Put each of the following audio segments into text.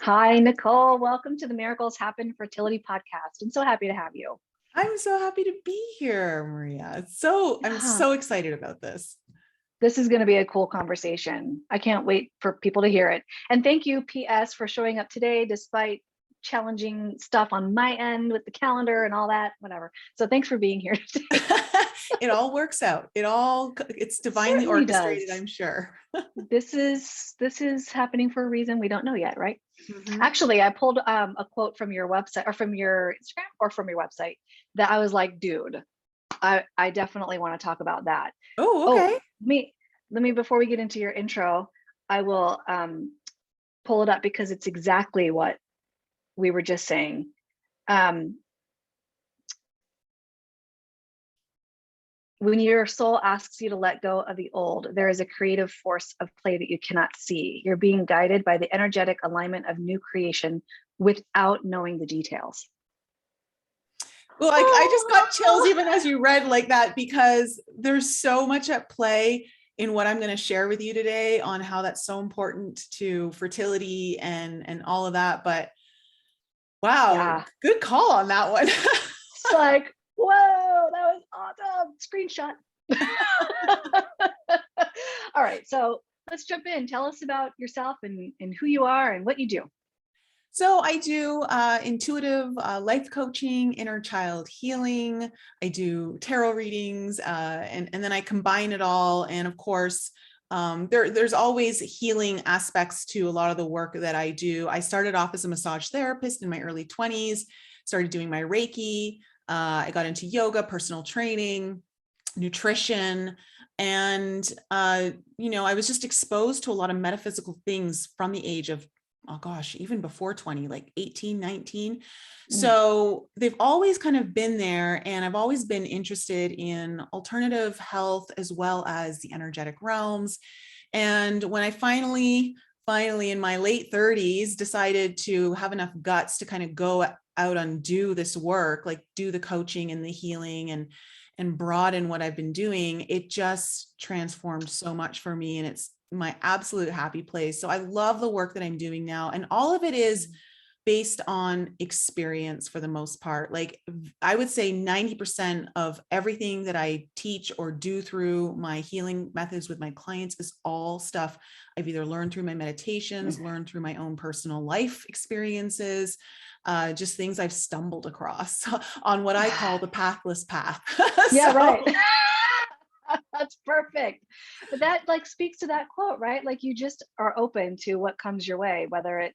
Hi, Nicole. Welcome to the Miracles Happen Fertility Podcast. I'm so happy to have you. I'm so happy to be here, Maria. I'm Yeah, so excited about this. this is going to be a cool conversation. I can't wait for people to hear it. And thank you, PS, for showing up today despite challenging stuff on my end with the calendar and all that, whatever. So thanks for being here today. It all works out. It's It divinely certainly orchestrated, does. I'm sure. This is happening for a reason we don't know yet, right? Mhm. Actually, I pulled a quote from your website or from your Instagram or from your website that I was like, dude, I definitely want to talk about that. Oh, Oh, okay. let me before we get into your intro, I will pull it up because it's exactly what we were just saying. Um, when your soul asks you to let go of the old, there is a creative force of play that you cannot see. You're being guided by the energetic alignment of new creation without knowing the details. Well, I just got chills Oh, even as you read like that because there's so much at play in what I'm going to share with you today on how that's so important to fertility and all of that. But wow, yeah. good call on that one. It's like, whoa, that was awesome. Screenshot. All right, so let's jump in. Tell us about yourself and who you are and what you do. So I do intuitive life coaching, inner child healing. I do tarot readings, and then I combine it all. And of course, there's always healing aspects to a lot of the work that I do. I started off as a massage therapist in my early 20s, started doing my Reiki. I got into yoga, personal training, nutrition. And, I was just exposed to a lot of metaphysical things from the age of oh gosh, even before 20, like 18, 19. Mm, So they've always kind of been there. And I've always been interested in alternative health as well as the energetic realms. And when I finally in my late 30s, decided to have enough guts to kind of go out and do this work, like do the coaching and the healing and broaden what I've been doing, it just transformed so much for me. And it's my absolute happy place. So I love the work that I'm doing now. And all of it is based on experience for the most part. Like I would say 90% of everything that I teach or do through my healing methods with my clients is all stuff I've either learned through my meditations, mm. learned through my own personal life experiences, just things I've stumbled across on what I call the pathless path. Yeah, right. So That's perfect. But that like speaks to that quote, right? Like you just are open to what comes your way, whether it,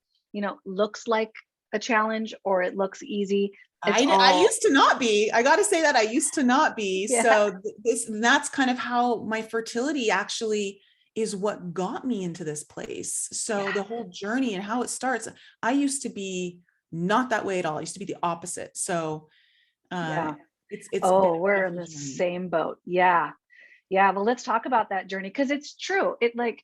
looks like a challenge or it looks easy. It's I all, used to not be. I got to say that I used to not be. yeah, So that's kind of how my fertility actually is what got me into this place. So yeah, the whole journey and how it starts, I used to be not that way at all. I used to be the opposite. So uh, yeah. it's been Oh, a we're in beautiful the journey. same boat. Yeah. Yeah. Well, let's talk about that journey because it's true. It like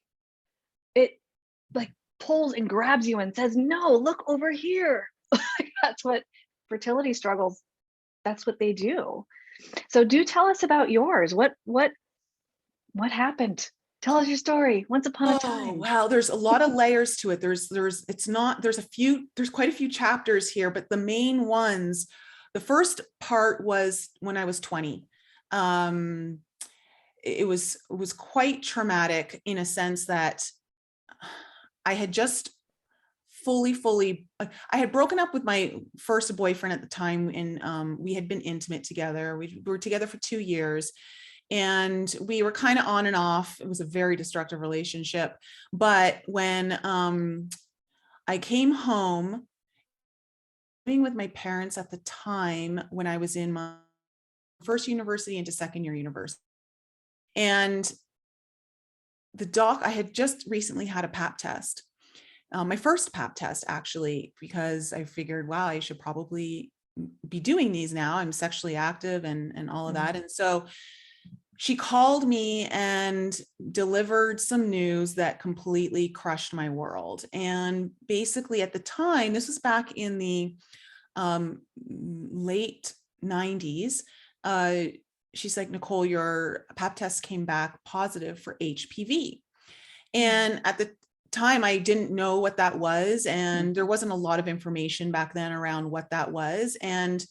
pulls and grabs you and says, no, look over here. That's what fertility struggles, that's what they do. So do tell us about yours. What happened? Tell us your story. Once upon a Oh, time. wow. There's a lot of layers to it. It's not, there's quite a few chapters here, but the main ones, the first part was when I was 20. Um, it was quite traumatic in a sense that I had just I had broken up with my first boyfriend at the time, and we had been intimate together. We were together for 2 years, and we were kind of on and off. It was a very destructive relationship. But when I came home, living with my parents at the time when I was in my first university into second year university, and I had just recently had a pap test, my first pap test actually, because I figured, wow, I should probably be doing these now. I'm sexually active and all of that. Mm. And so she called me and delivered some news that completely crushed my world. And basically at the time, this was back in the late 90s, she's like, Nicole, your pap test came back positive for HPV. Mm. And at the time, I didn't know what that was. And there wasn't a lot of information back then around what that was. And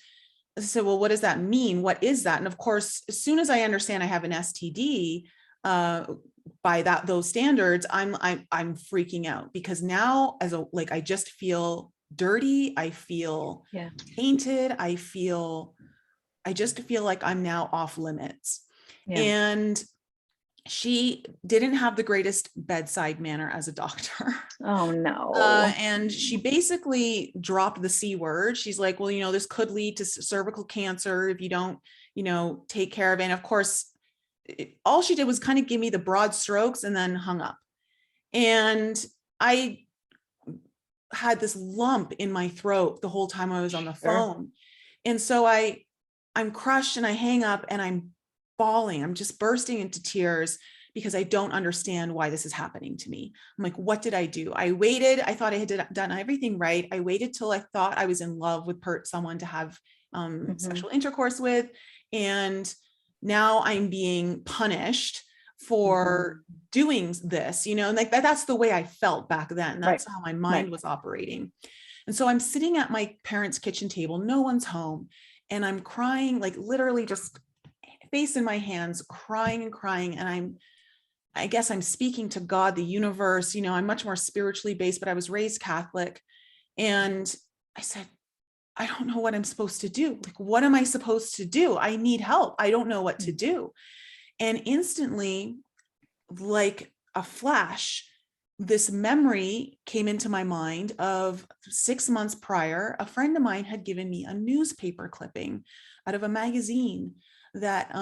I said, well, what does that mean? What is that? And of course, as soon as I understand I have an STD, by those standards, I'm freaking out, because now I just feel dirty. I feel tainted. I just feel like I'm now off limits. And she didn't have the greatest bedside manner as a doctor. Oh no. And she basically dropped the C word. She's like, well, this could lead to cervical cancer if you don't, take care of it. And of course, all she did was kind of give me the broad strokes and then hung up. And I had this lump in my throat the whole time I was on the phone. And so I'm crushed and I hang up and I'm bawling. I'm just bursting into tears because I don't understand why this is happening to me. I'm like, what did I do? I waited. I thought I had done everything right. I waited till I thought I was in love with someone to have sexual intercourse with. And now I'm being punished for doing this, and like that's the way I felt back then. That's how my mind was operating. And so I'm sitting at my parents' kitchen table, no one's home. And I'm crying, like literally just face in my hands, crying and crying. And I guess I'm speaking to God, the universe, I'm much more spiritually based, but I was raised Catholic. And I said, I don't know what I'm supposed to do. Like, what am I supposed to do? I need help. I don't know what to do. And instantly, like a flash, this memory came into my mind of 6 months prior. A friend of mine had given me a newspaper clipping out of a magazine that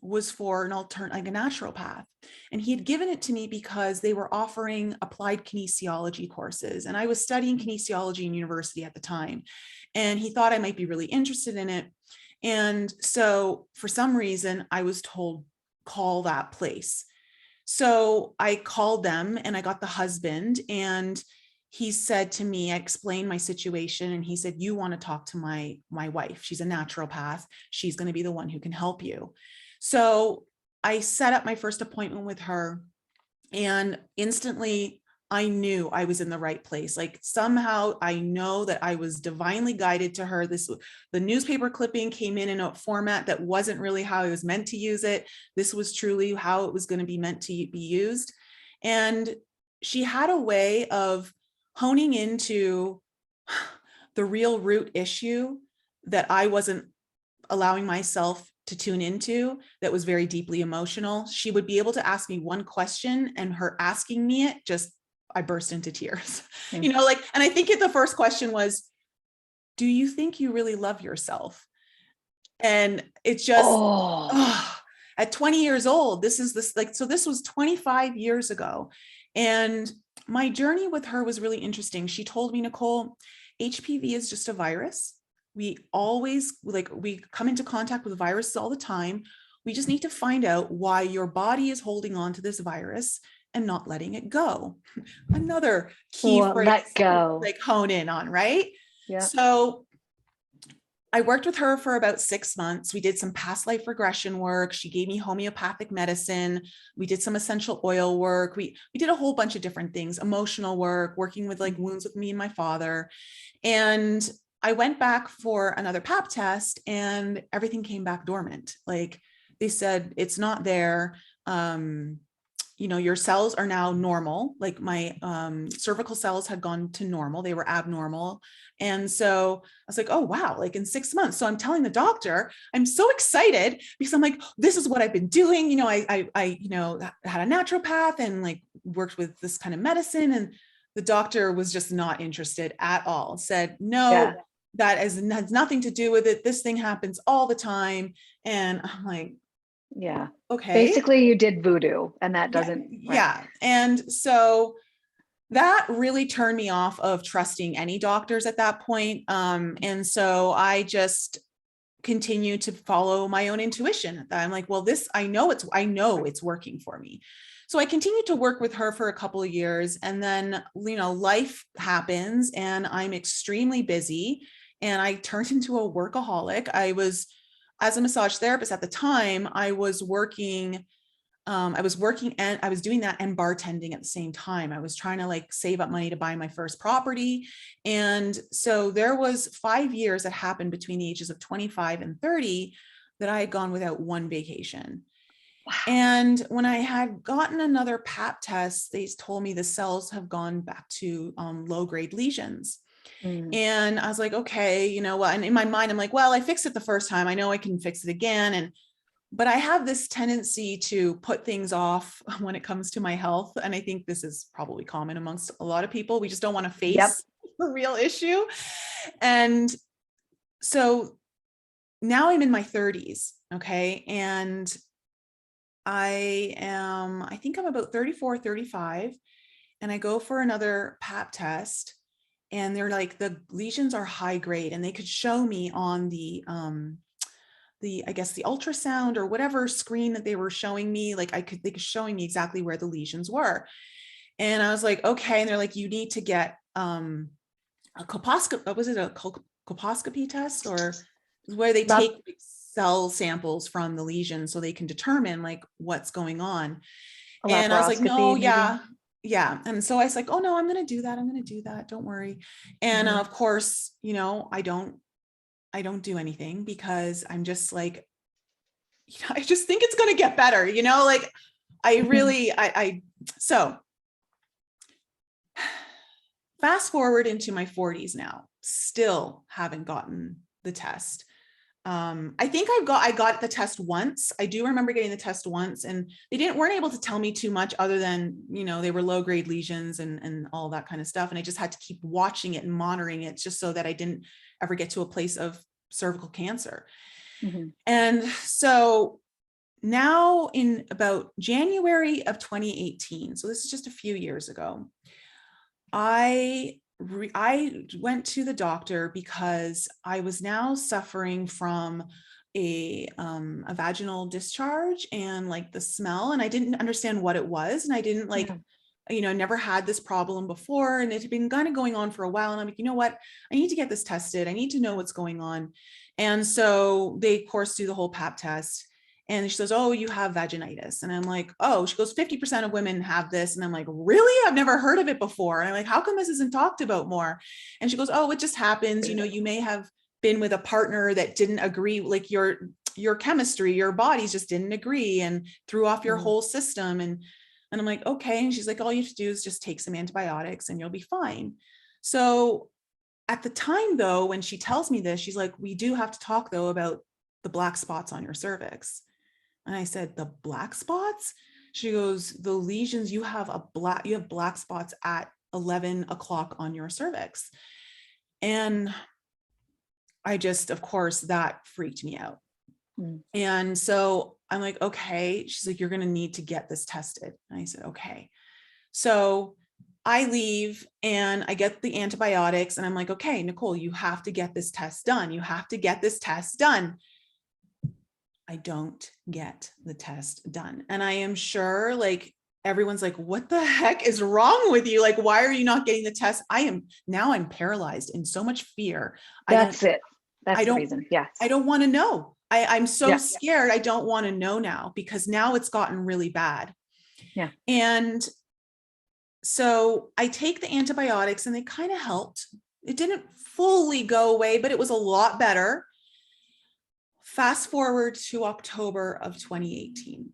was for an alternate, like a naturopath. And he had given it to me because they were offering applied kinesiology courses. And I was studying kinesiology in university at the time. And he thought I might be really interested in it. And so for some reason, I was told, call that place. So I called them and I got the husband, and he said to me, I explained my situation, and he said, you want to talk to my wife. She's a naturopath. She's going to be the one who can help you. So I set up my first appointment with her, and instantly I knew I was in the right place. Like somehow I know that I was divinely guided to her. The newspaper clipping came in a format that wasn't really how I was meant to use it. This was truly how it was going to be meant to be used. And she had a way of honing into the real root issue that I wasn't allowing myself to tune into, that was very deeply emotional. She would be able to ask me one question, and her asking me it, just, I burst into tears, and I think the first question was, do you think you really love yourself? And it's just, at 20 years old, this was 25 years ago. And my journey with her was really interesting. She told me, Nicole, HPV is just a virus. We always, we come into contact with viruses all the time. We just need to find out why your body is holding on to this virus and not letting it go. Another key phrase, let go. Like hone in on, right? Yeah. So I worked with her for about 6 months. We did some past life regression work. She gave me homeopathic medicine. We did some essential oil work. We did a whole bunch of different things, emotional work, working with like wounds with me and my father. And I went back for another pap test and everything came back dormant. Like they said, it's not there. Your cells are now normal. Like my cervical cells had gone to normal. They were abnormal. And so I was like, oh, wow, like in 6 months. So I'm telling the doctor, I'm so excited because I'm like, this is what I've been doing. I had a naturopath and like worked with this kind of medicine. And the doctor was just not interested at all. Said, no, that has nothing to do with it. This thing happens all the time. And I'm like, yeah, okay. Basically you did voodoo and that doesn't. Yeah. And so that really turned me off of trusting any doctors at that point. And so I just continue to follow my own intuition. I'm like, well, I know it's working for me. So I continued to work with her for a couple of years, and then, life happens and I'm extremely busy and I turned into a workaholic. As a massage therapist at the time, I was working I was working and I was doing that and bartending at the same time. I was trying to like save up money to buy my first property. And so there was 5 years that happened between the ages of 25 and 30 that I had gone without one vacation. Wow. And when I had gotten another pap test, they told me the cells have gone back to low grade lesions. And I was like, okay, you know what? And in my mind, I'm like, well, I fixed it the first time. I know I can fix it again. But I have this tendency to put things off when it comes to my health. And I think this is probably common amongst a lot of people. We just don't want to face the real issue. And so now I'm in my 30s. Okay. And I think I'm about 34, 35. And I go for another pap test. And they're like, the lesions are high grade, and they could show me on I guess the ultrasound or whatever screen that they were showing me, like they could showing me exactly where the lesions were. And I was like, okay. And they're like, you need to get a colposcopy. Was it a colposcopy test, or where they take cell samples from the lesion so they can determine like what's going on? And I was like, no, yeah. And so I was like, oh no, I'm going to do that. I'm going to do that. Don't worry. And of course, you know, I don't do anything because I'm just like, you know, I just think it's going to get better, you know, like I really, so fast forward into my 40s now, still haven't gotten the test. I think I got the test once. I do remember getting the test once, and they weren't able to tell me too much other than, you know, they were low grade lesions and all that kind of stuff. And I just had to keep watching it and monitoring it just so that I didn't ever get to a place of cervical cancer. And so now in about January of 2018, so this is just a few years ago, I went to the doctor because I was now suffering from a vaginal discharge and like the smell, and I didn't understand what it was, and I didn't like, you know, never had this problem before, and it had been kind of going on for a while. And I'm like, you know what, I need to get this tested. I need to know what's going on. And so they, of course, do the whole pap test. And she says, oh, you have vaginitis. And I'm like, oh, she goes, 50% of women have this. And I'm like, really? I've never heard of it before. And I'm like, how come this isn't talked about more? And she goes, oh, it just happens. You know, you may have been with a partner that didn't agree, like your chemistry, your bodies just didn't agree and threw off your whole system. And I'm like, okay. And she's like, all you have to do is just take some antibiotics and you'll be fine. So at the time though, when she tells me this, she's like, we do have to talk though about the black spots on your cervix. And I said, the black spots? She goes, the lesions, you have black spots at 11 o'clock on your cervix. And I just, of course, that freaked me out. And so I'm like, okay. She's like, you're going to need to get this tested. And I said, okay. So I leave and I get the antibiotics and I'm like, okay, Nicole, you have to get this test done. You have to get this test done. I don't get the test done. And I am sure like everyone's like, what the heck is wrong with you? Like, why are you not getting the test? I'm paralyzed in so much fear. That's the reason. Yes. I don't want to know. I'm so scared. I don't want to know now because now it's gotten really bad. Yeah. And so I take the antibiotics and they kind of helped. It didn't fully go away, but it was a lot better. Fast forward to October of 2018.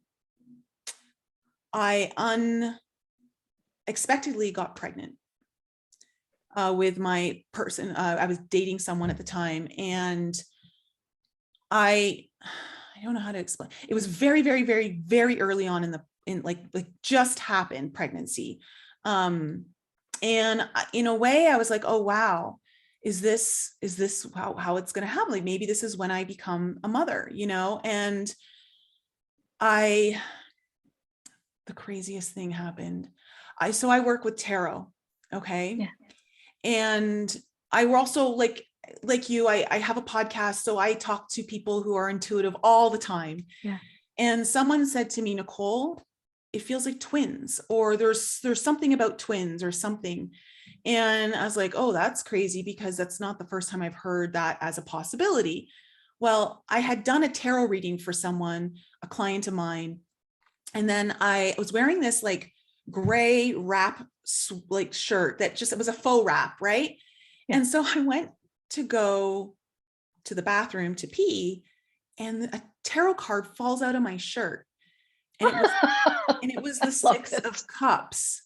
I unexpectedly got pregnant with my person. I was dating someone at the time, and I don't know how to explain. It was very, very, very, very early on in like just happened pregnancy. And in a way I was like, oh, wow, is this how it's going to happen? Like, maybe this is when I become a mother, you know? And the craziest thing happened. I work with tarot. Okay. Yeah. And I also like you, I have a podcast. So I talk to people who are intuitive all the time. Yeah. And someone said to me, Nicole, it feels like twins, or there's something about twins or something. And I was like, oh, that's crazy, because that's not the first time I've heard that as a possibility. Well, I had done a tarot reading for someone, a client of mine, And then I was wearing this like gray wrap like shirt that just, it was a faux wrap, right? Yeah. And so I went to go to the bathroom to pee, and a tarot card falls out of my shirt. And it was I the love 6 this. of cups.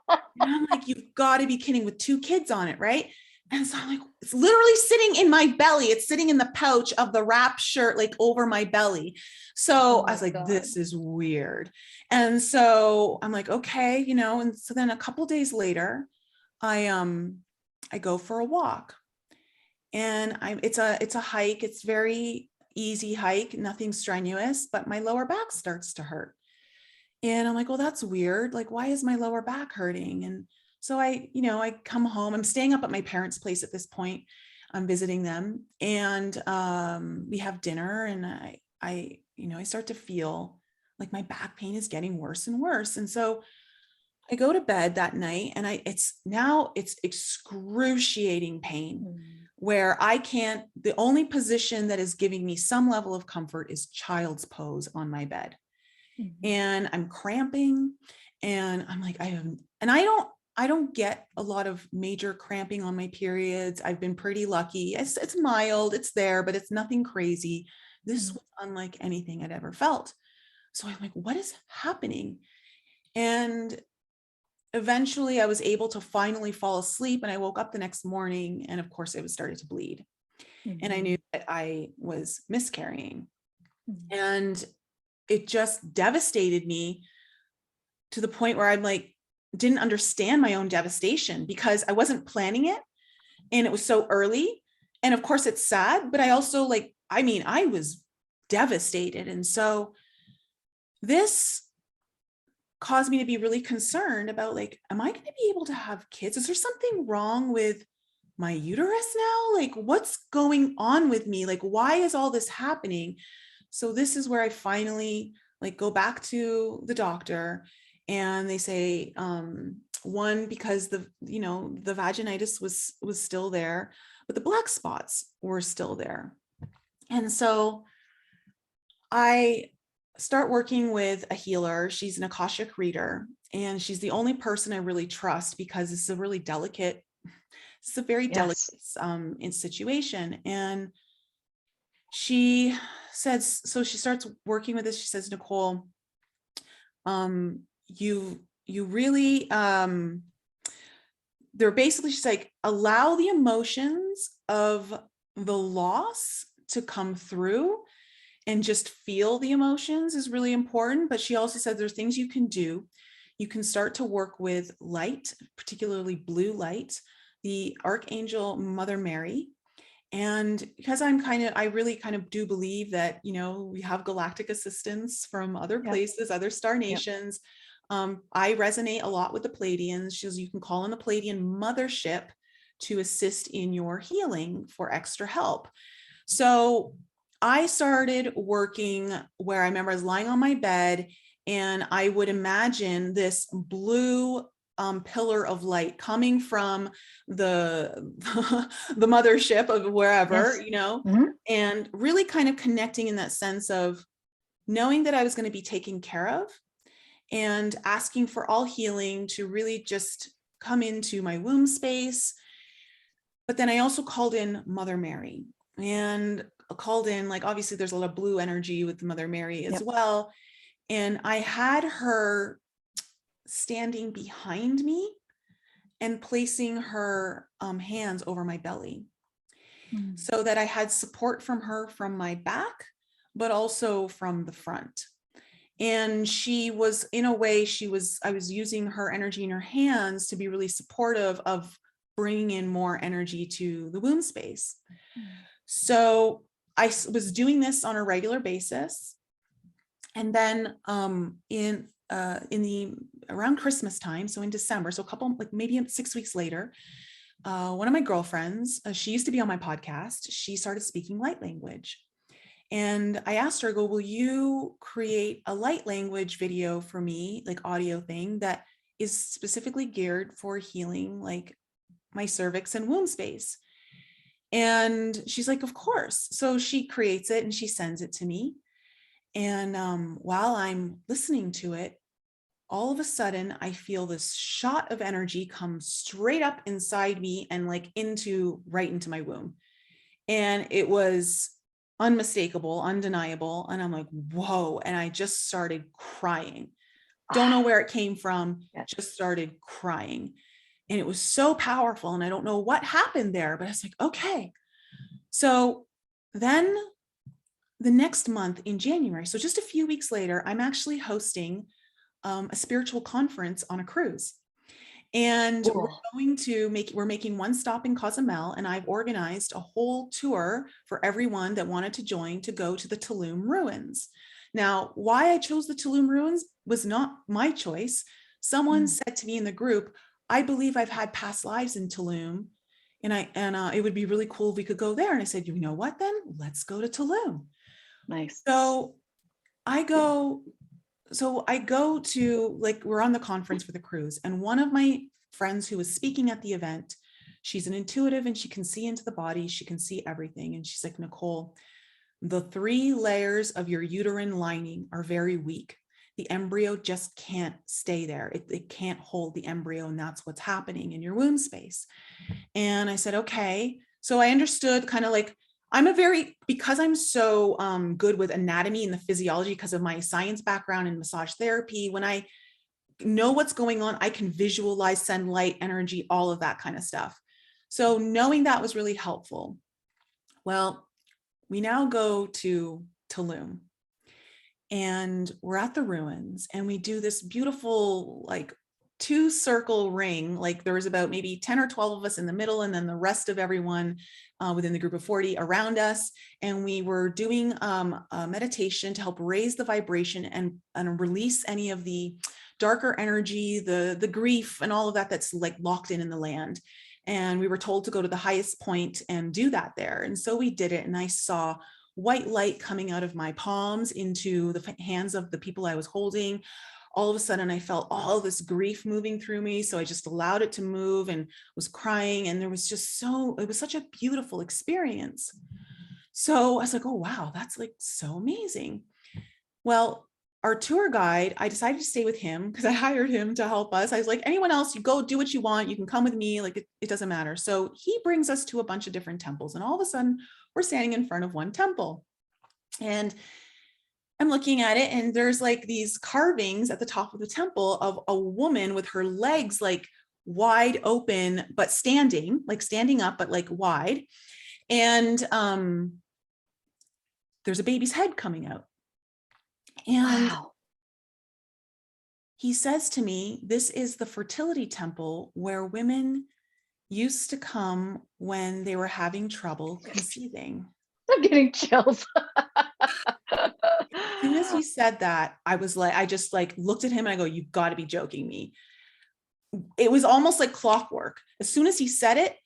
And I'm like, you've got to be kidding, with 2 kids on it, right? And so I'm like, it's literally sitting in my belly. It's sitting in the pouch of the wrap shirt, like over my belly. So Oh I my was like, God. this is weird. And so I'm like, okay, you know, and so then a couple days later, I go for a walk, and it's a hike. It's very easy hike, nothing strenuous, but my lower back starts to hurt. And I'm like, well, that's weird. Like, why is my lower back hurting? And so I come home. I'm staying up at my parents' place at this point. I'm visiting them, and we have dinner, and I start to feel like my back pain is getting worse and worse. And so I go to bed that night, and it's excruciating pain where the only position that is giving me some level of comfort is child's pose on my bed. And I'm cramping, and I'm like, I don't get a lot of major cramping on my periods. I've been pretty lucky. It's mild, it's there, but it's nothing crazy. This was unlike anything I'd ever felt. So I'm like, what is happening? And eventually I was able to finally fall asleep, and I woke up the next morning, and of course it was starting to bleed. And I knew that I was miscarrying. And it just devastated me to the point where I'm like, didn't understand my own devastation, because I wasn't planning it, and it was so early. And of course it's sad, but I also I was devastated. And so this caused me to be really concerned about, like, am I going to be able to have kids? Is there something wrong with my uterus now? Like, what's going on with me? Like, why is all this happening? So this is where I finally go back to the doctor, and they say, one, because the vaginitis was still there, but the black spots were still there. And so I start working with a healer. She's an Akashic reader, and she's the only person I really trust, because it's a very delicate situation. And she says, so she starts working with this. She says, Nicole, you really, they're basically, she's like, allow the emotions of the loss to come through, and just feel the emotions is really important. But she also said there's things you can do. You can start to work with light, particularly blue light, the Archangel Mother Mary. And because I really kind of do believe that, we have galactic assistance from other places, other star nations. I resonate a lot with the Pleiadians. She says you can call in the Pleiadian mothership to assist in your healing for extra help. So I started working where I remember I was lying on my bed, and I would imagine this blue pillar of light coming from the the mothership of wherever, and really kind of connecting in that sense of knowing that I was going to be taken care of, and asking for all healing to really just come into my womb space. But then I also called in Mother Mary, and called in, obviously there's a lot of blue energy with Mother Mary as well. And I had her standing behind me and placing her hands over my belly, so that I had support from her from my back, but also from the front. And she was, in a way, I was using her energy in her hands to be really supportive of bringing in more energy to the womb space. So I was doing this on a regular basis. And then in the around Christmas time, so in December, so a couple, maybe 6 weeks later, one of my girlfriends, she used to be on my podcast, she started speaking light language. And I asked her, I go, will you create a light language video for me, audio thing that is specifically geared for healing my cervix and womb space? And she's like, of course. So she creates it and she sends it to me. And while I'm listening to it, all of a sudden I feel this shot of energy come straight up inside me and like right into my womb. And it was unmistakable, undeniable. And I'm like, whoa. And I just started crying. Don't know where it came from, Yeah. just started crying. And it was so powerful. And I don't know what happened there, but I was like, okay. So then the next month in January, so just a few weeks later, I'm actually hosting a spiritual conference on a cruise. And Cool. we're making one stop in Cozumel, and I've organized a whole tour for everyone that wanted to join to go to the Tulum ruins. Now, why I chose the Tulum ruins was not my choice. Someone said to me in the group, I believe I've had past lives in Tulum, and it would be really cool if we could go there. And I said, you know what, then let's go to Tulum. Nice. So I go to, like, we're on the conference for the cruise, and one of my friends who was speaking at the event, she's an intuitive and she can see into the body, she can see everything. And she's like, Nicole, the 3 layers of your uterine lining are very weak. The embryo just can't stay there. It can't hold the embryo, and that's what's happening in your womb space. And I said, okay. So I understood kind of like, because I'm so good with anatomy and the physiology because of my science background in massage therapy, when I know what's going on, I can visualize, send light, energy, all of that kind of stuff. So knowing that was really helpful. Well, we now go to Tulum, and we're at the ruins, and we do this beautiful, like, 2-circle ring. Like, there was about maybe 10 or 12 of us in the middle, and then the rest of everyone within the group of 40 around us. And we were doing a meditation to help raise the vibration and release any of the darker energy, the grief and all of that that's like locked in the land. And we were told to go to the highest point and do that there. And so we did it. And I saw white light coming out of my palms into the hands of the people I was holding. All of a sudden I felt all this grief moving through me. So I just allowed it to move and was crying. And it was such a beautiful experience. So I was like, oh, wow, that's like so amazing. Well, our tour guide, I decided to stay with him because I hired him to help us. I was like, anyone else, you go do what you want. You can come with me. Like, it doesn't matter. So he brings us to a bunch of different temples. And all of a sudden we're standing in front of one temple. And I'm looking at it, and there's like these carvings at the top of the temple of a woman with her legs like wide open, but standing up, but like wide. And there's a baby's head coming out. And Wow. he says to me, this is the fertility temple where women used to come when they were having trouble conceiving. I'm getting chills. As soon as he said that, I just like looked at him and I go, you've got to be joking me. It was almost like clockwork. As soon as he said it,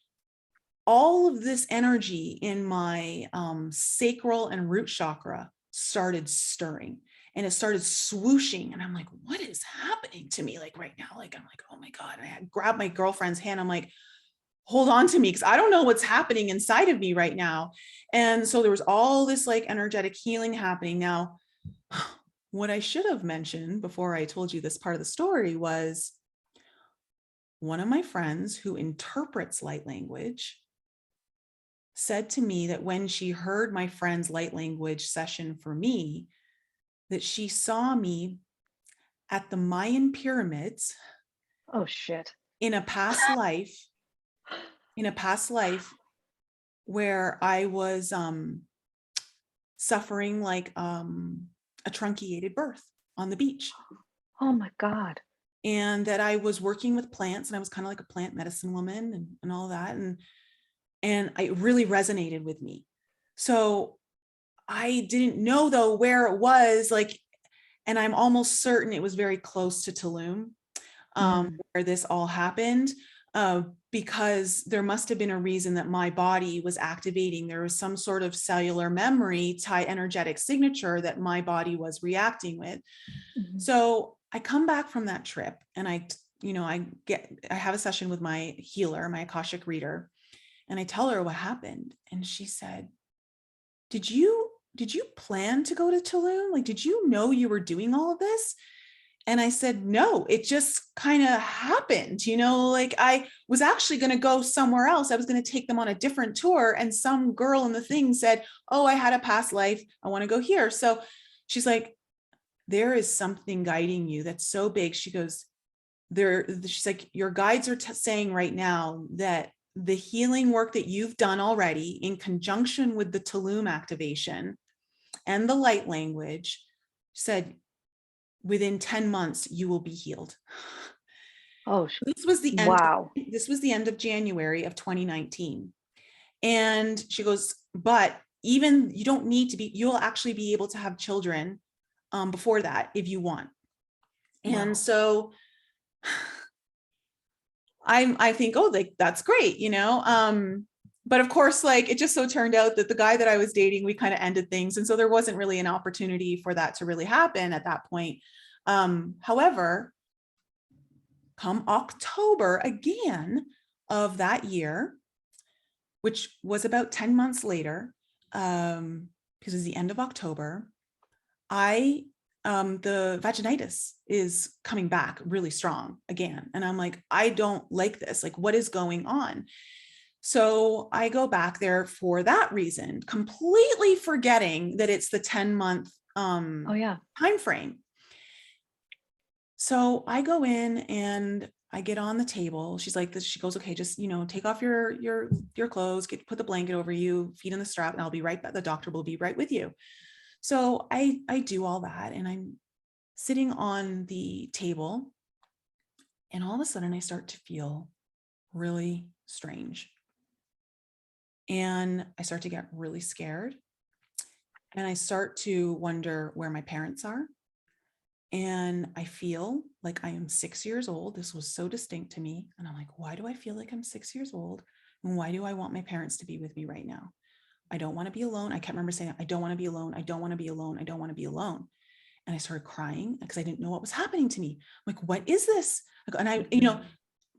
all of this energy in my sacral and root chakra started stirring, and it started swooshing. And I'm like, what is happening to me? Like right now, like, I'm like, oh my God. And I grabbed my girlfriend's hand. I'm like, hold on to me, because I don't know what's happening inside of me right now. And so there was all this like energetic healing happening. Now, what I should have mentioned before I told you this part of the story was one of my friends who interprets light language said to me that when she heard my friend's light language session for me, that she saw me at the Mayan pyramids Oh, shit. in a past life, where I was suffering like a truncated birth on the beach. Oh my God. And that I was working with plants, and I was kind of like a plant medicine woman and all that. And it really resonated with me. So I didn't know though where it was, like, and I'm almost certain it was very close to Tulum, where this all happened, because there must have been a reason that my body was activating. There was some sort of cellular memory, energetic signature that my body was reacting with. So I come back from that trip, and I have a session with my healer, my Akashic reader, and I tell her what happened. And she said, did you did you plan to go to Tulum? Like, did you know you were doing all of this? And I said, no, it just kind of happened, like I was actually going to go somewhere else. I was going to take them on a different tour. And some girl in the thing said, oh, I had a past life. I want to go here. So she's like, there is something guiding you that's so big. She goes, she's like, your guides are saying right now that the healing work that you've done already in conjunction with the Tulum activation and the light language said, within 10 months, you will be healed. Oh, This was the end. wow. This was the end of January of 2019. And she goes, but even you don't need to be, you'll actually be able to have children before that if you want. And Wow. so I think, oh, like, that's great, but of course, like, it just so turned out that the guy that I was dating, we kind of ended things. And so there wasn't really an opportunity for that to really happen at that point. However, come October again of that year, which was about 10 months later, because it was the end of October, the vaginitis is coming back really strong again. And I'm like, I don't like this. Like, what is going on? So I go back there for that reason, completely forgetting that it's the 10-month Oh, yeah. time frame. So I go in and I get on the table. She's like this. She goes, okay, just, take off your clothes, put the blanket over you, feet in the strap, and I'll be right back. The doctor will be right with you. So I do all that, and I'm sitting on the table, and all of a sudden I start to feel really strange. And I start to get really scared. And I start to wonder where my parents are. And I feel like I am 6 years old. This was so distinct to me. And I'm like, why do I feel like I'm 6 years old? And why do I want my parents to be with me right now? I don't want to be alone. I can't remember saying, I don't want to be alone. I don't want to be alone. I don't want to be alone. And I started crying because I didn't know what was happening to me. I'm like, what is this? And I,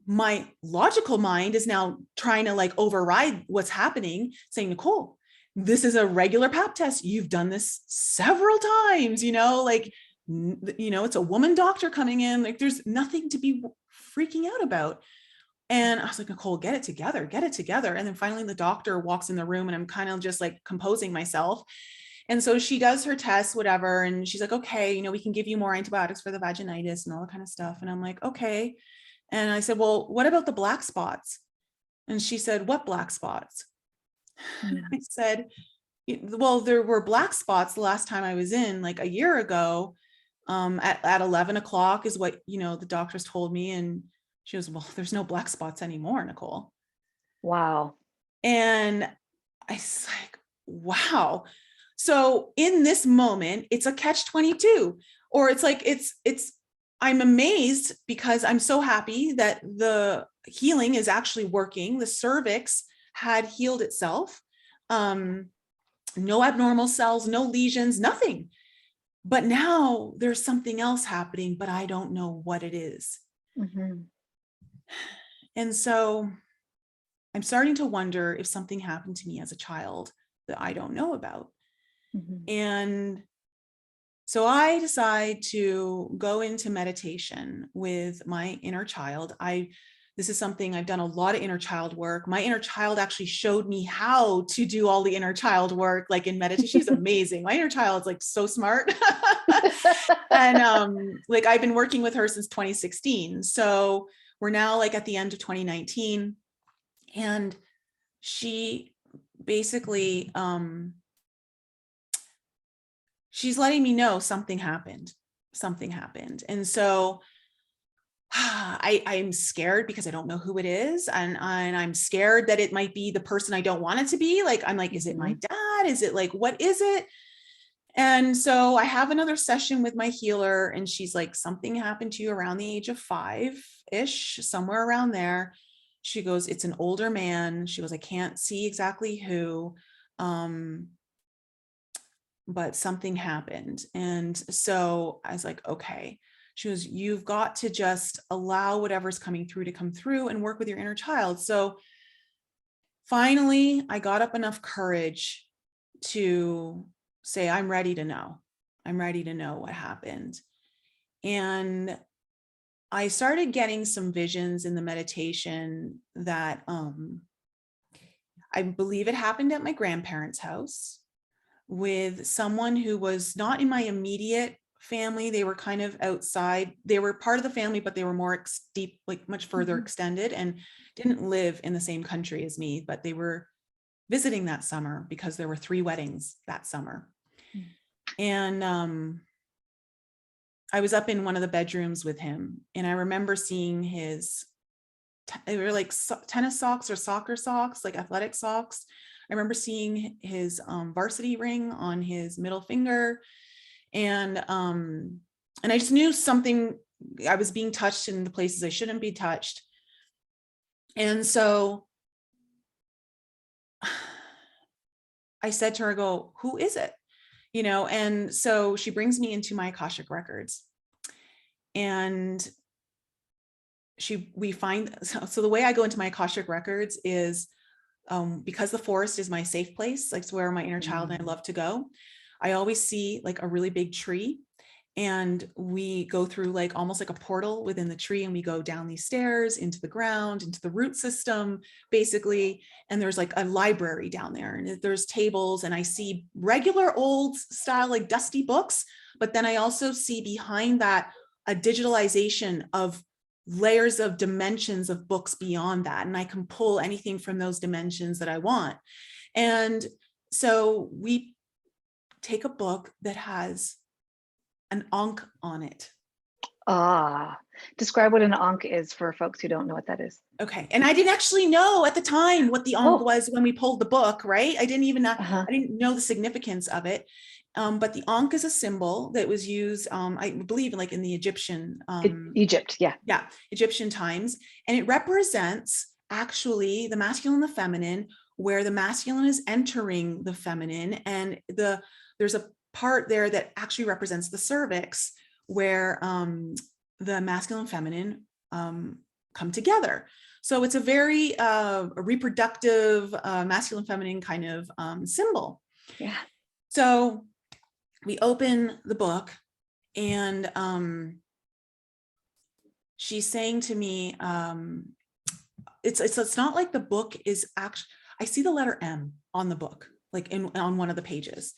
my logical mind is now trying to like override what's happening, saying, Nicole, this is a regular pap test. You've done this several times, like, it's a woman doctor coming in. Like, there's nothing to be freaking out about. And I was like, Nicole, get it together, get it together. And then finally the doctor walks in the room, and I'm kind of just like composing myself. And so she does her test, whatever. And she's like, okay, we can give you more antibiotics for the vaginitis and all that kind of stuff. And I'm like, okay. And I said, well, what about the black spots? And she said, what black spots? I said, well, there were black spots the last time I was in, like a year ago, at 11 o'clock is what, the doctors told me. And she goes, well, there's no black spots anymore, Nicole. Wow. And I was like, wow. So in this moment, it's a catch-22, or it's like, I'm amazed because I'm so happy that the healing is actually working. The cervix had healed itself. No abnormal cells, no lesions, nothing. But now there's something else happening, but I don't know what it is. Mm-hmm. And so I'm starting to wonder if something happened to me as a child that I don't know about. Mm-hmm. And so I decide to go into meditation with my inner child. This is something I've done a lot of inner child work. My inner child actually showed me how to do all the inner child work, like in meditation. She's amazing. My inner child's like so smart. And like I've been working with her since 2016. So we're now like at the end of 2019. And she basically, she's letting me know something happened. And so I'm scared because I don't know who it is. And I'm scared that it might be the person I don't want it to be. Like, I'm like, is it my dad? Is it like, what is it? And so I have another session with my healer, and she's like, something happened to you around the age of 5-ish, somewhere around there. She goes, it's an older man. She goes, I can't see exactly who, but something happened. And so I was like, okay. She goes, you've got to just allow whatever's coming through to come through and work with your inner child. So finally, I got up enough courage to say, I'm ready to know. I'm ready to know what happened. And I started getting some visions in the meditation that I believe it happened at my grandparents' house with someone who was not in my immediate family. They were kind of outside. They were part of the family, but they were more deep, like much further extended, and didn't live in the same country as me, but they were visiting that summer because there were 3 weddings that summer. And I was up in one of the bedrooms with him, and I remember seeing his, they were like tennis socks or soccer socks, like athletic socks. I remember seeing his varsity ring on his middle finger. And I just knew something, I was being touched in the places I shouldn't be touched. And so I said to her, I go, who is it? You know, and so she brings me into my Akashic records, and we find, so the way I go into my Akashic records is because the forest is my safe place, like it's where my inner child and I love to go. I always see like a really big tree, and we go through like almost like a portal within the tree, and we go down these stairs into the ground, into the root system, basically. And there's like a library down there, and there's tables, and I see regular old style, like dusty books. But then I also see behind that a digitalization of layers of dimensions of books beyond that. And I can pull anything from those dimensions that I want. And so we take a book that has an Ankh on it. Describe what an Ankh is for folks who don't know what that is. Okay. And I didn't actually know at the time what the Ankh was when we pulled the book, right? I didn't even I didn't know the significance of it. But the Ankh is a symbol that was used, I believe, like in the Egyptian Egypt, Egyptian times, and it represents actually the masculine and the feminine, where the masculine is entering the feminine, and there's a part there that actually represents the cervix, where the masculine and feminine come together. So it's a very reproductive, masculine, feminine kind of symbol. Yeah. So we open the book, and she's saying to me, it's not like the book is actually, I see the letter M on the book, like on one of the pages.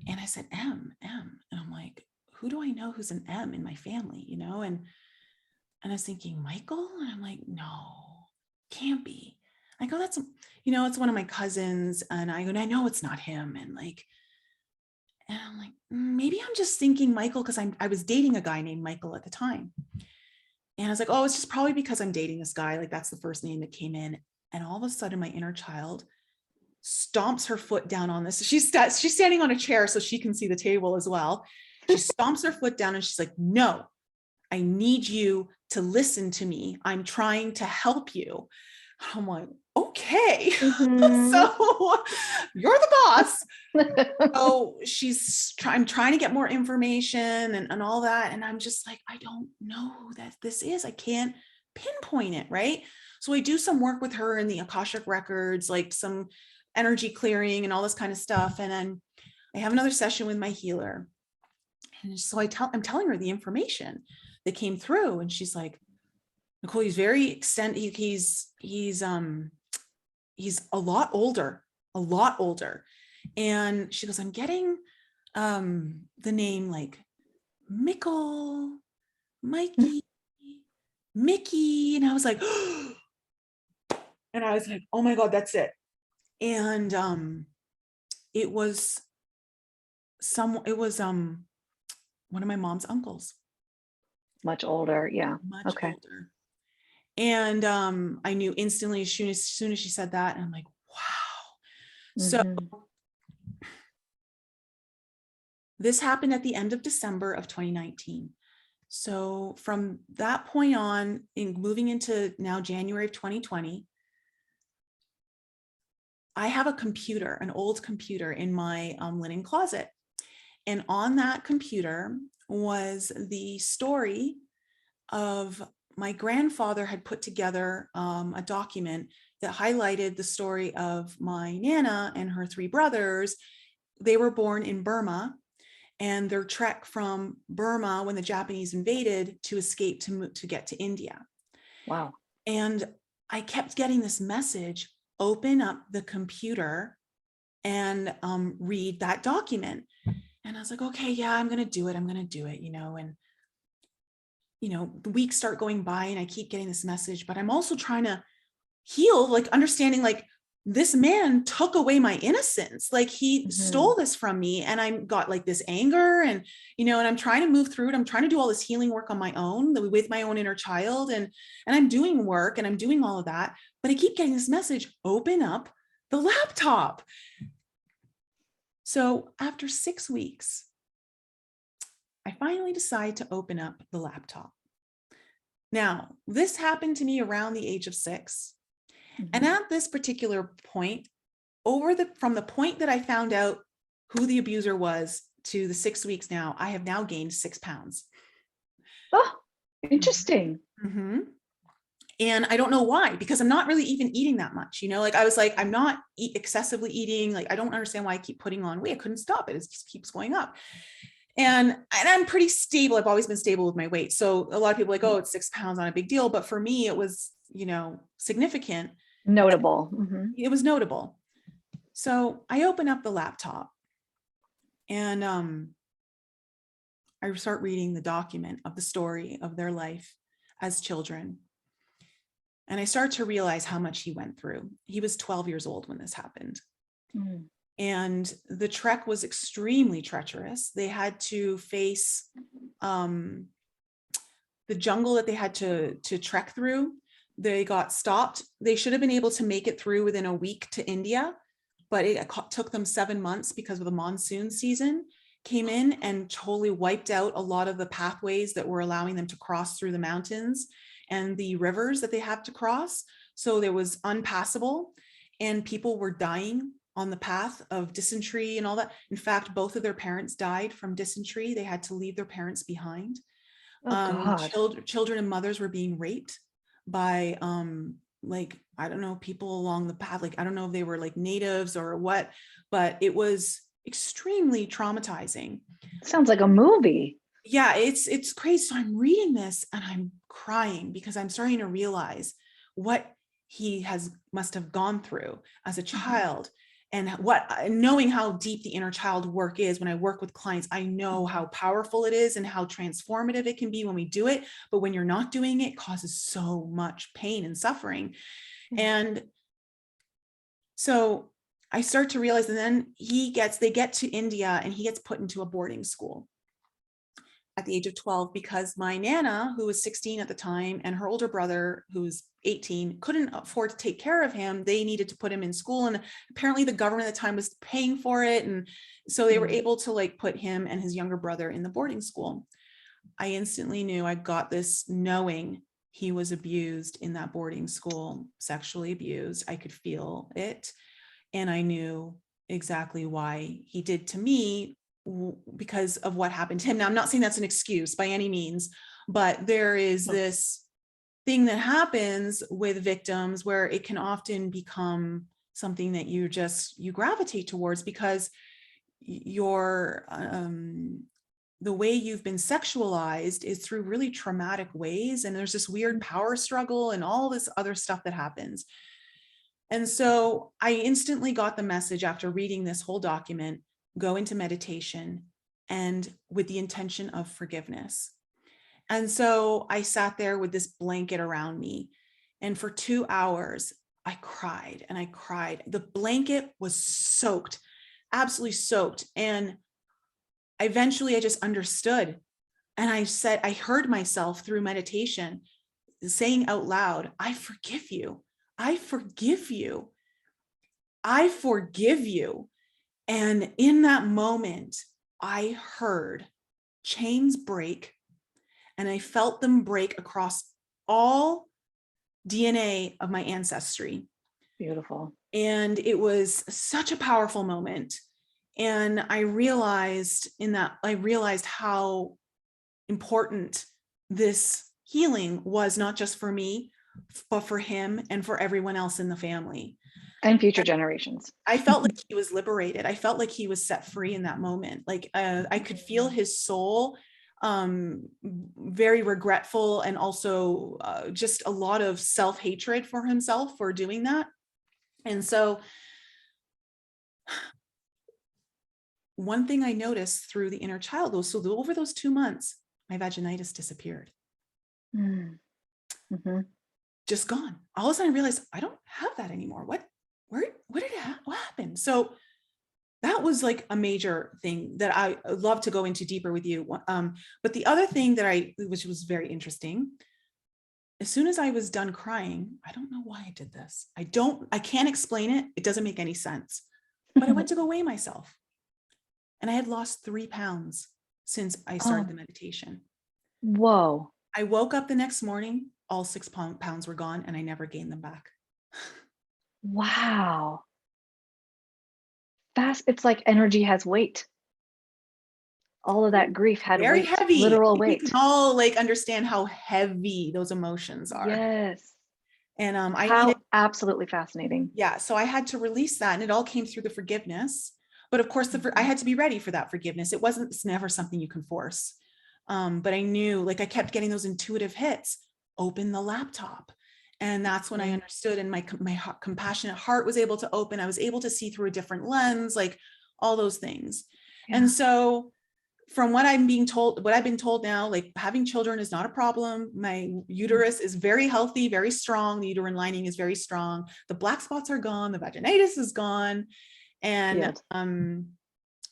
And I said, M. And I'm like, who do I know who's an M in my family, you know? And I was thinking, Michael? And I'm like, no, can't be. I go, that's, you know, it's one of my cousins. And I go, and I know it's not him. And I'm like, maybe I'm just thinking Michael, because I was dating a guy named Michael at the time. And I was like, oh, it's just probably because I'm dating this guy. Like that's the first name that came in. And all of a sudden my inner child stomps her foot down on this. She's standing on a chair so she can see the table as well. She stomps her foot down, and she's like, no, I need you to listen to me. I'm trying to help you. I'm like, okay. So you're the boss. So I'm trying to get more information and all that. And I'm just like, I don't know who this is. I can't pinpoint it. Right. So I do some work with her in the Akashic records, like some energy clearing and all this kind of stuff. And then I have another session with my healer. And so I'm telling her the information that came through. And she's like, Nicole, he's very extended. He's a lot older. And she goes, I'm getting the name like Mickle, Mikey, Mickey. And I was like, oh my God, that's it. And it was one of my mom's uncles. Much older, yeah. Much older. And I knew instantly as soon as she said that, and I'm like, wow. So this happened at the end of December of 2019. So from that point on, moving into now January of 2020, I have a computer, an old computer in my linen closet. And on that computer was the story of my grandfather had put together a document that highlighted the story of my Nana and her 3 brothers they were born in Burma, and their trek from Burma when the Japanese invaded to escape to get to India. Wow. And I kept getting this message, open up the computer and read that document. And I was like, okay, yeah, I'm going to do it. I'm going to do it, and, the weeks start going by and I keep getting this message, but I'm also trying to heal, like understanding, like, this man took away my innocence. Like, he stole this from me, and I got like this anger, and, and I'm trying to move through it. I'm trying to do all this healing work on my own with my own inner child. And I'm doing work and I'm doing all of that, but I keep getting this message, open up the laptop. So after 6 weeks, I finally decide to open up the laptop. Now, this happened to me around the age of 6. And at this particular point, from the point that I found out who the abuser was to the 6 weeks now, I have now gained 6 pounds. Oh, interesting. Mm-hmm. And I don't know why, because I'm not really even eating that much, like I was like, I'm not excessively eating. Like, I don't understand why I keep putting on weight. I couldn't stop it. It just keeps going up. And I'm pretty stable. I've always been stable with my weight. So a lot of people are like, oh, it's 6 pounds, not a big deal. But for me, it was, significant. Notable. It was notable. So I open up the laptop and I start reading the document of the story of their life as children. And I start to realize how much he went through. He was 12 years old when this happened. And the trek was extremely treacherous. They had to face the jungle that they had to trek through. They got stopped. They should have been able to make it through within a week to India, but it took them 7 months because of the monsoon season came in and totally wiped out a lot of the pathways that were allowing them to cross through the mountains and the rivers that they have to cross. So there was unpassable, and people were dying on the path of dysentery and all that. In fact, both of their parents died from dysentery. They had to leave their parents behind. Children and mothers were being raped by like, I don't know, people along the path. Like, I don't know if they were like natives or what, but it was extremely traumatizing. Sounds like a movie. Yeah, it's crazy. So I'm reading this and I'm crying because I'm starting to realize what he must have gone through as a child. And knowing how deep the inner child work is. When I work with clients, I know how powerful it is and how transformative it can be when we do it. But when you're not doing it, it causes so much pain and suffering. And so I start to realize, and then they get to India and he gets put into a boarding school at the age of 12, because my Nana, who was 16 at the time, and her older brother, who's 18, couldn't afford to take care of him. They needed to put him in school. And apparently the government at the time was paying for it. And so they were able to like put him and his younger brother in the boarding school. I instantly knew, I got this knowing he was abused in that boarding school, sexually abused. I could feel it. And I knew exactly why he did to me, because of what happened to him. Now, I'm not saying that's an excuse by any means, but there is this thing that happens with victims where it can often become something that you gravitate towards, because your the way you've been sexualized is through really traumatic ways, and there's this weird power struggle and all this other stuff that happens. And so I instantly got the message after reading this whole document: go into meditation, and with the intention of forgiveness. And so I sat there with this blanket around me, and for 2 hours, I cried and I cried. The blanket was soaked, absolutely soaked. And eventually I just understood. And I heard myself through meditation saying out loud, I forgive you. I forgive you. I forgive you. And in that moment, I heard chains break, and I felt them break across all DNA of my ancestry. Beautiful. And it was such a powerful moment. And I realized how important this healing was, not just for me, but for him and for everyone else in the family. And future generations. I felt like he was liberated. I felt like he was set free in that moment. Like I could feel his soul, very regretful, and also just a lot of self-hatred for himself for doing that. And so one thing I noticed through the inner child, though, so over those 2 months, my vaginitis disappeared. Mm-hmm. Just gone. All of a sudden I realized I don't have that anymore. What did it what happened? So that was like a major thing that I love to go into deeper with you. But the other thing that which was very interesting, as soon as I was done crying, I don't know why I did this. I can't explain it. It doesn't make any sense, but I went to go weigh myself, and I had lost 3 pounds since I started the meditation. Whoa. I woke up the next morning, all 6 pounds were gone, and I never gained them back. Wow. Fast. It's like energy has weight. All of that grief had Very weight, heavy. literal We weight. can all like understand how heavy those emotions are. Yes. And how absolutely fascinating. Yeah. So I had to release that, and it all came through the forgiveness. But of course, I had to be ready for that forgiveness. It's never something you can force. But I knew, like, I kept getting those intuitive hits. Open the laptop. And that's when I understood, and my compassionate heart was able to open. I was able to see through a different lens, like all those things. Yeah. And so from what I've been told now, like, having children is not a problem. My uterus is very healthy, very strong. The uterine lining is very strong. The black spots are gone. The vaginitis is gone. And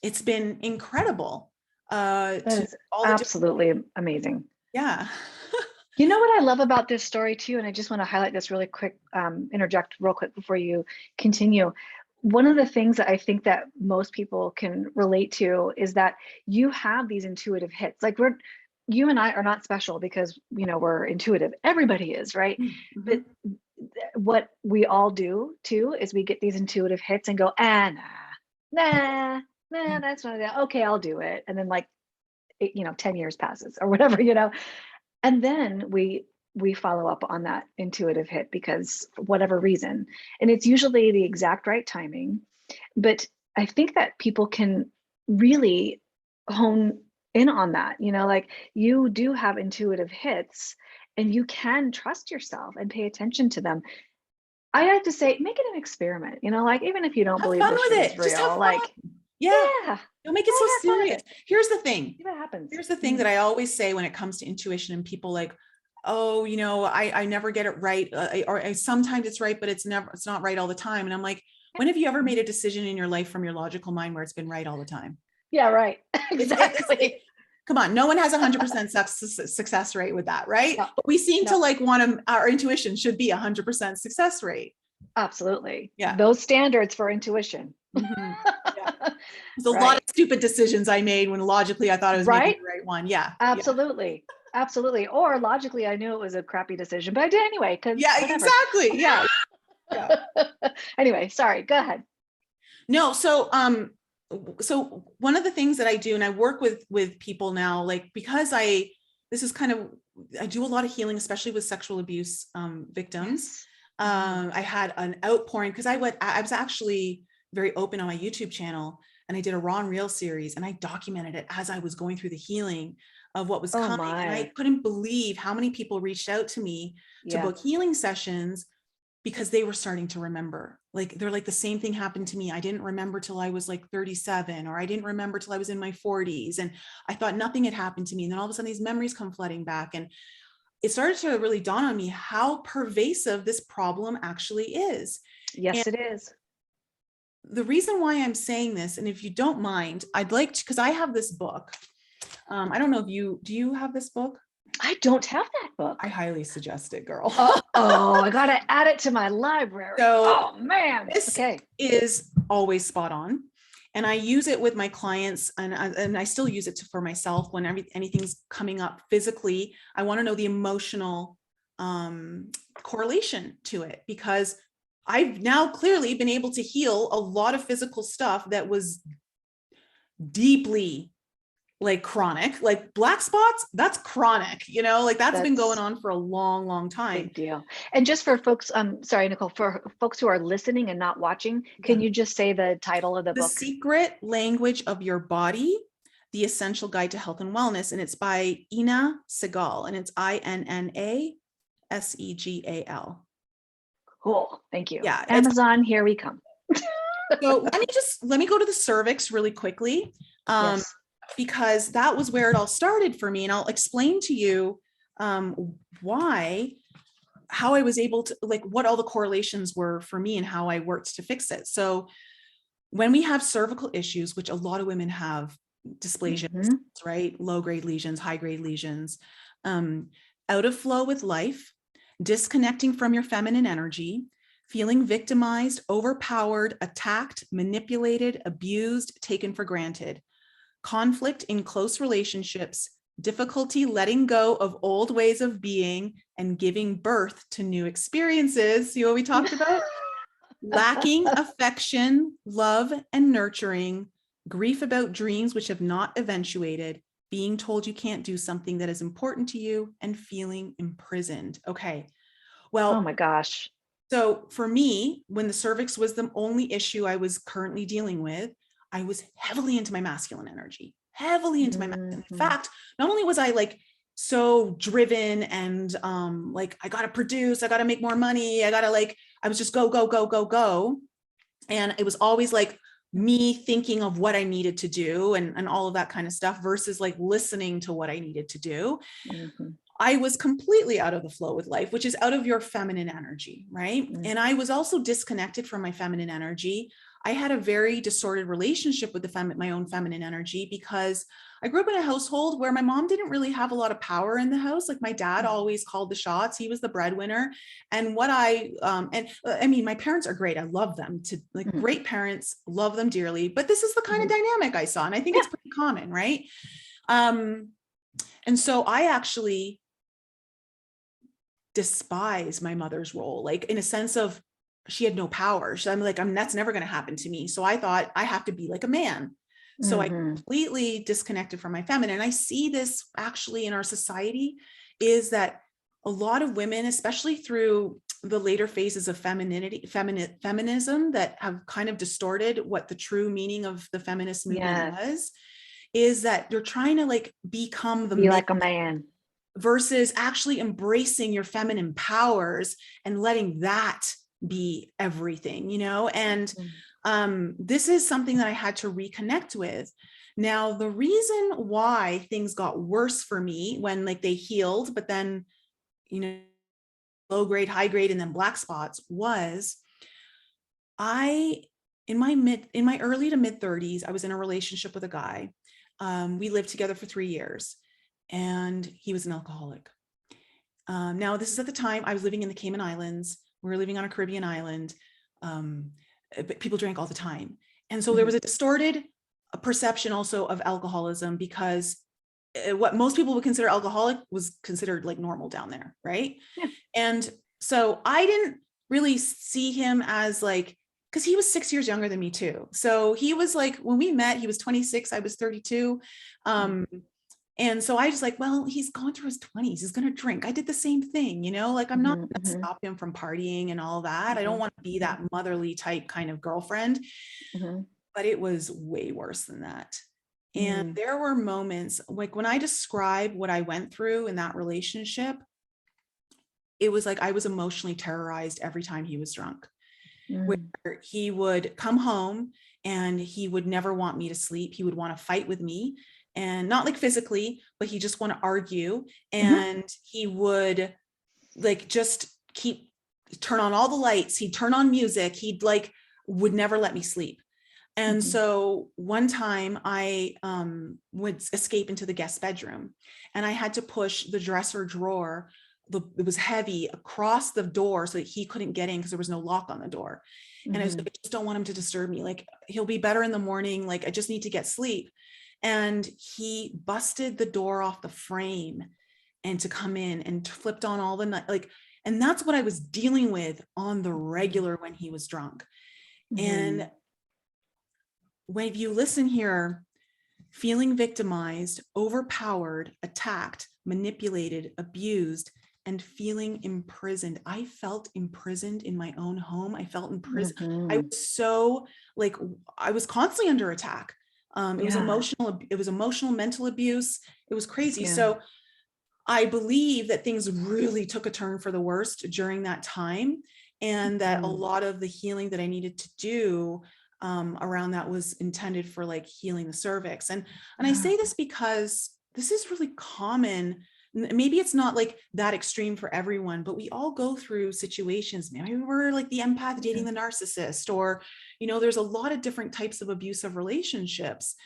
it's been incredible. That is absolutely amazing. Yeah. You know what I love about this story too, and I just want to highlight this really quick, interject real quick before you continue. One of the things that I think that most people can relate to is that you have these intuitive hits. Like, you and I are not special because, you know, we're intuitive. Everybody is, right? Mm-hmm. But what we all do too is we get these intuitive hits and go, nah, that's not that. Okay, I'll do it. And then, like, 10 years passes or whatever, and then we follow up on that intuitive hit because for whatever reason, and it's usually the exact right timing. But I think that people can really hone in on that, like, you do have intuitive hits and you can trust yourself and pay attention to them. I like to say, make it an experiment, like, even if you don't believe this shit is real, just have fun. Like, yeah. Don't make it so serious. Here's the thing. See what happens. Here's the thing that I always say when it comes to intuition, and people like, oh, I never get it right. Or sometimes it's right, but it's not right all the time. And I'm like, when have you ever made a decision in your life from your logical mind where it's been right all the time? Yeah, right. Exactly. Come on. No one has 100% success rate with that. Right. No. But we seem to like our intuition should be 100% success rate. Absolutely. Yeah. Those standards for intuition. Mm-hmm. Yeah. There's a lot of stupid decisions I made when logically I thought I was making the right one. Yeah. Absolutely. Yeah. Absolutely. Or logically, I knew it was a crappy decision, but I did anyway. Exactly. Yeah. Anyway, sorry, go ahead. No. So one of the things that I do, and I work with people now, like, because I do a lot of healing, especially with sexual abuse victims. Yes. I had an outpouring because I was actually very open on my YouTube channel, and I did a raw and real series, and I documented it as I was going through the healing of what was coming. And I couldn't believe how many people reached out to me to book healing sessions because they were starting to remember. Like, they're like, the same thing happened to me. I didn't remember till I was like 37, or I didn't remember till I was in my 40s. And I thought nothing had happened to me. And then all of a sudden these memories come flooding back. And it started to really dawn on me how pervasive this problem actually is. Yes, it is. The reason why I'm saying this, and if you don't mind, I'd like to, because I have this book. I don't know if do you have this book? I don't have that book. I highly suggest it, girl. I got to add it to my library. So, man. This is always spot on. And I use it with my clients, and I still use it for myself when anything's coming up physically. I want to know the emotional correlation to it, because I've now clearly been able to heal a lot of physical stuff that was deeply like chronic, like black spots, that's chronic, you know, like that's been going That's on for a long, long time. big deal. And just for folks, sorry, Nicole, for folks who are listening and not watching, can you just say the title of the The book? Secret Language of Your Body, The Essential Guide to Health and Wellness. And it's by Ina Segal, and it's Innasegal. Cool. Thank you. Yeah. Amazon, here we come. So let me go to the cervix really quickly. Yes. Because that was where it all started for me. And I'll explain to you how I was able to, like, what all the correlations were for me and how I worked to fix it. So when we have cervical issues, which a lot of women have dysplasia, right? Low-grade lesions, high-grade lesions, out of flow with life, disconnecting from your feminine energy, feeling victimized, overpowered, attacked, manipulated, abused, taken for granted, conflict in close relationships, difficulty letting go of old ways of being and giving birth to new experiences. See what we talked about? Lacking affection, love, and nurturing, grief about dreams which have not eventuated, being told you can't do something that is important to you, and feeling imprisoned. Okay. Well, oh my gosh. So for me, when the cervix was the only issue I was currently dealing with, I was heavily into my masculine energy, heavily into my masculine. In fact, not only was I like so driven and like, I got to produce, I got to make more money. I was just go, go, go, go, go. And it was always like me thinking of what I needed to do and all of that kind of stuff versus like listening to what I needed to do. I was completely out of the flow with life, which is out of your feminine energy, right? And I was also disconnected from my feminine energy. I had a very distorted relationship with my own feminine energy because I grew up in a household where my mom didn't really have a lot of power in the house. Like my dad always called the shots. He was the breadwinner. And my parents are great. I love them, to like great parents, love them dearly, but this is the kind of dynamic I saw. And I think it's pretty common, right? And so I actually despise my mother's role, like in a sense of she had no power. So I'm like, that's never going to happen to me. So I thought I have to be like a man. So I completely disconnected from my feminine. And I see this actually in our society is that a lot of women, especially through the later phases of feminism that have kind of distorted what the true meaning of the feminist movement was, is that they're trying to like become the be like a man versus actually embracing your feminine powers and letting that be everything, you know? And this is something that I had to reconnect with. Now, the reason why things got worse for me when like they healed, but then, you know, low grade, high grade, and then black spots was in my early to mid 30s, I was in a relationship with a guy. We lived together for 3 years and he was an alcoholic. Now this is at the time I was living in the Cayman Islands. We were living on a Caribbean island. But people drank all the time. And so there was a distorted perception also of alcoholism because what most people would consider alcoholic was considered like normal down there. Right. Yeah. And so I didn't really see him as like, because he was 6 years younger than me too. So he was like, when we met, he was 26, I was 32. And so I just like, well, he's gone through his 20s. He's going to drink. I did the same thing, you know, like I'm not going to stop him from partying and all that. I don't want to be that motherly type kind of girlfriend, but it was way worse than that. And there were moments like when I describe what I went through in that relationship, it was like I was emotionally terrorized every time he was drunk, where he would come home and he would never want me to sleep. He would want to fight with me. And not like physically, but he just want to argue. And he would like just turn on all the lights. He'd turn on music. He'd like would never let me sleep. And so one time I would escape into the guest bedroom and I had to push the dresser drawer. It was heavy across the door so that he couldn't get in because there was no lock on the door. And I was like, I just don't want him to disturb me. Like he'll be better in the morning. Like I just need to get sleep. And he busted the door off the frame and to come in and flipped on all the night. Like, and that's what I was dealing with on the regular when he was drunk. And when you listen here, feeling victimized, overpowered, attacked, manipulated, abused, and feeling imprisoned. I felt imprisoned in my own home. I felt imprisoned. I Mhm. was so like, I was constantly under attack. Yeah. It was emotional, mental abuse. It was crazy. Yeah. So I believe that things really took a turn for the worst during that time, and that a Mhm. lot of the healing that I needed to do around that was intended for like healing the cervix. And I Yeah. say this because this is really common. Maybe it's not like that extreme for everyone, but we all go through situations. Maybe we're like the empath dating Yeah. the narcissist, or, you know, there's a lot of different types of abusive relationships.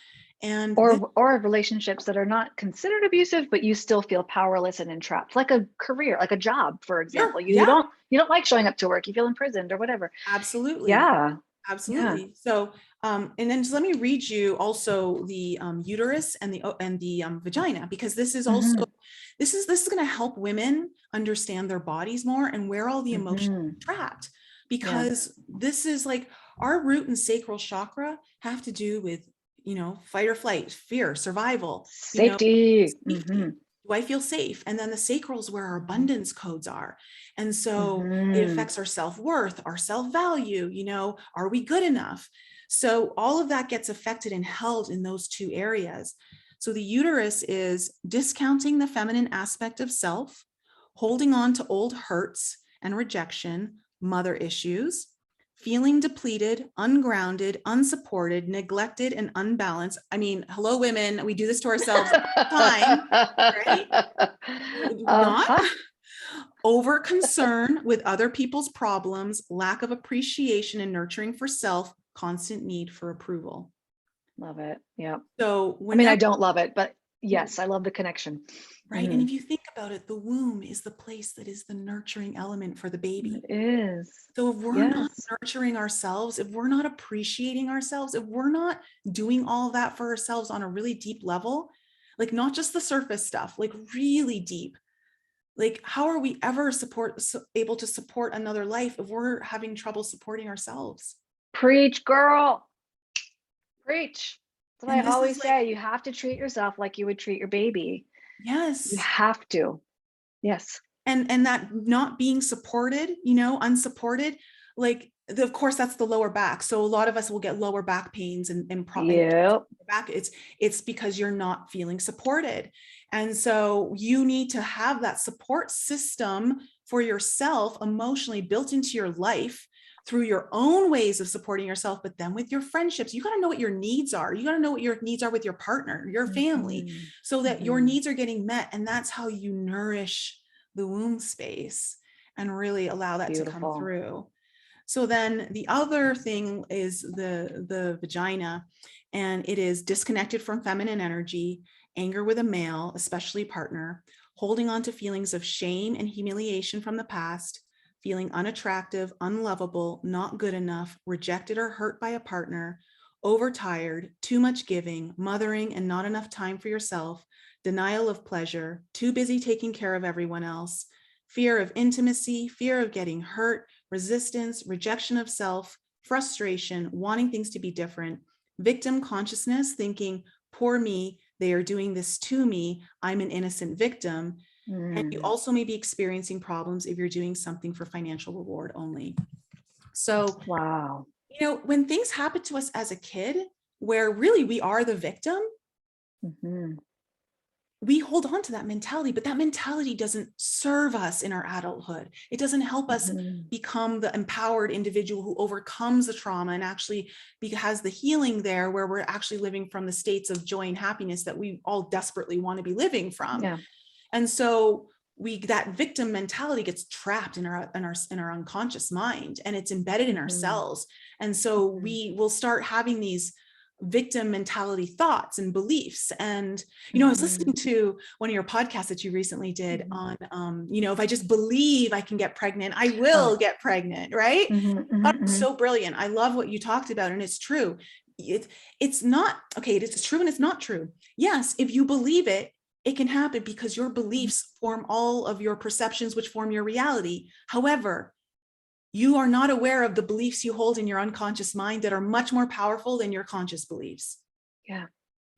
And this, Or relationships that are not considered abusive, but you still feel powerless and entrapped, like a career, like a job, for example. sure, You yeah, don't like showing up to work, you feel imprisoned or whatever. absolutely. Yeah. Yeah. Absolutely. So, and then just let me read you also the uterus and the vagina, because this is also, Hmm. this is going to help women understand their bodies more and where all the emotions Hmm. are trapped. Yeah. Because this is like our root and sacral chakra have to do with, you know, fight or flight, fear, survival, you know, Safety. safety. Hmm. Do I feel safe? And then the sacral is where our Hmm. abundance codes are. And so it Hmm. affects our self-worth, our self-value, you know, are we good enough? So all of that gets affected and held in those two areas. So the uterus is discounting the feminine aspect of self, holding on to old hurts and rejection, mother issues, feeling depleted, ungrounded, unsupported, neglected, and unbalanced. I mean, hello, women, we do this to ourselves all the time, right? Would we not? Uh-huh. Over concern with other people's problems, lack of appreciation and nurturing for self, constant need for approval. Love it. Yeah. So I mean, I whenever, don't love it, but yes, I love the connection. right? And Hmm. if you think about it, the womb is the place that is the nurturing element for the baby. It is. So if we're not Yes. nurturing ourselves, if we're not appreciating ourselves, if we're not doing all that for ourselves on a really deep level, like not just the surface stuff, like really deep, like how are we ever able to support another life if we're having trouble supporting ourselves? Preach, girl. Preach. That's what And I this is always like, say. You have to treat yourself like you would treat your baby. You yes. have to. Yes. And that not being supported, you know, unsupported, like of course that's the lower back. So a lot of us will get lower back pains and Yep. back. It's because you're not feeling supported. And so you need to have that support system for yourself emotionally built into your life through your own ways of supporting yourself, but then with your friendships, you got to know what your needs are. You got to know what your needs are with your partner, your family, Mhm. so that your Mhm. needs are getting met. And that's how you nourish the womb space and really allow that to come Beautiful. through. So then the other thing is the vagina, and it is disconnected from feminine energy, anger with a male, especially partner, holding on to feelings of shame and humiliation from the past, feeling unattractive, unlovable, not good enough, rejected or hurt by a partner, overtired, too much giving, mothering and not enough time for yourself, denial of pleasure, too busy taking care of everyone else, fear of intimacy, fear of getting hurt, resistance, rejection of self, frustration, wanting things to be different, victim consciousness, thinking, poor me, they are doing this to me, I'm an innocent victim. And you Mm. also may be experiencing problems if you're doing something for financial reward only. So, Wow. you know, when things happen to us as a kid, where really we are the victim, Mhm. we hold on to that mentality, but that mentality doesn't serve us in our adulthood. It doesn't help us Mhm. become the empowered individual who overcomes the trauma and actually has the healing there, where we're actually living from the states of joy and happiness that we all desperately want to be living from. Yeah. And so that victim mentality gets trapped in our unconscious mind, and it's embedded in our Mhm. cells. And so Mhm. we will start having these victim mentality thoughts and beliefs. And, you know, I was listening Mhm. to one of your podcasts that you recently did Mhm. on, you know, if I just believe I can get pregnant, I will Oh. get pregnant, right? Mhm. Oh, Mhm. Mhm. so brilliant. I love what you talked about. And it's true. It's not, okay, it's true and it's not true. Yes, if you believe it, it can happen because your beliefs form all of your perceptions, which form your reality. However, you are not aware of the beliefs you hold in your unconscious mind that are much more powerful than your conscious beliefs. Yeah.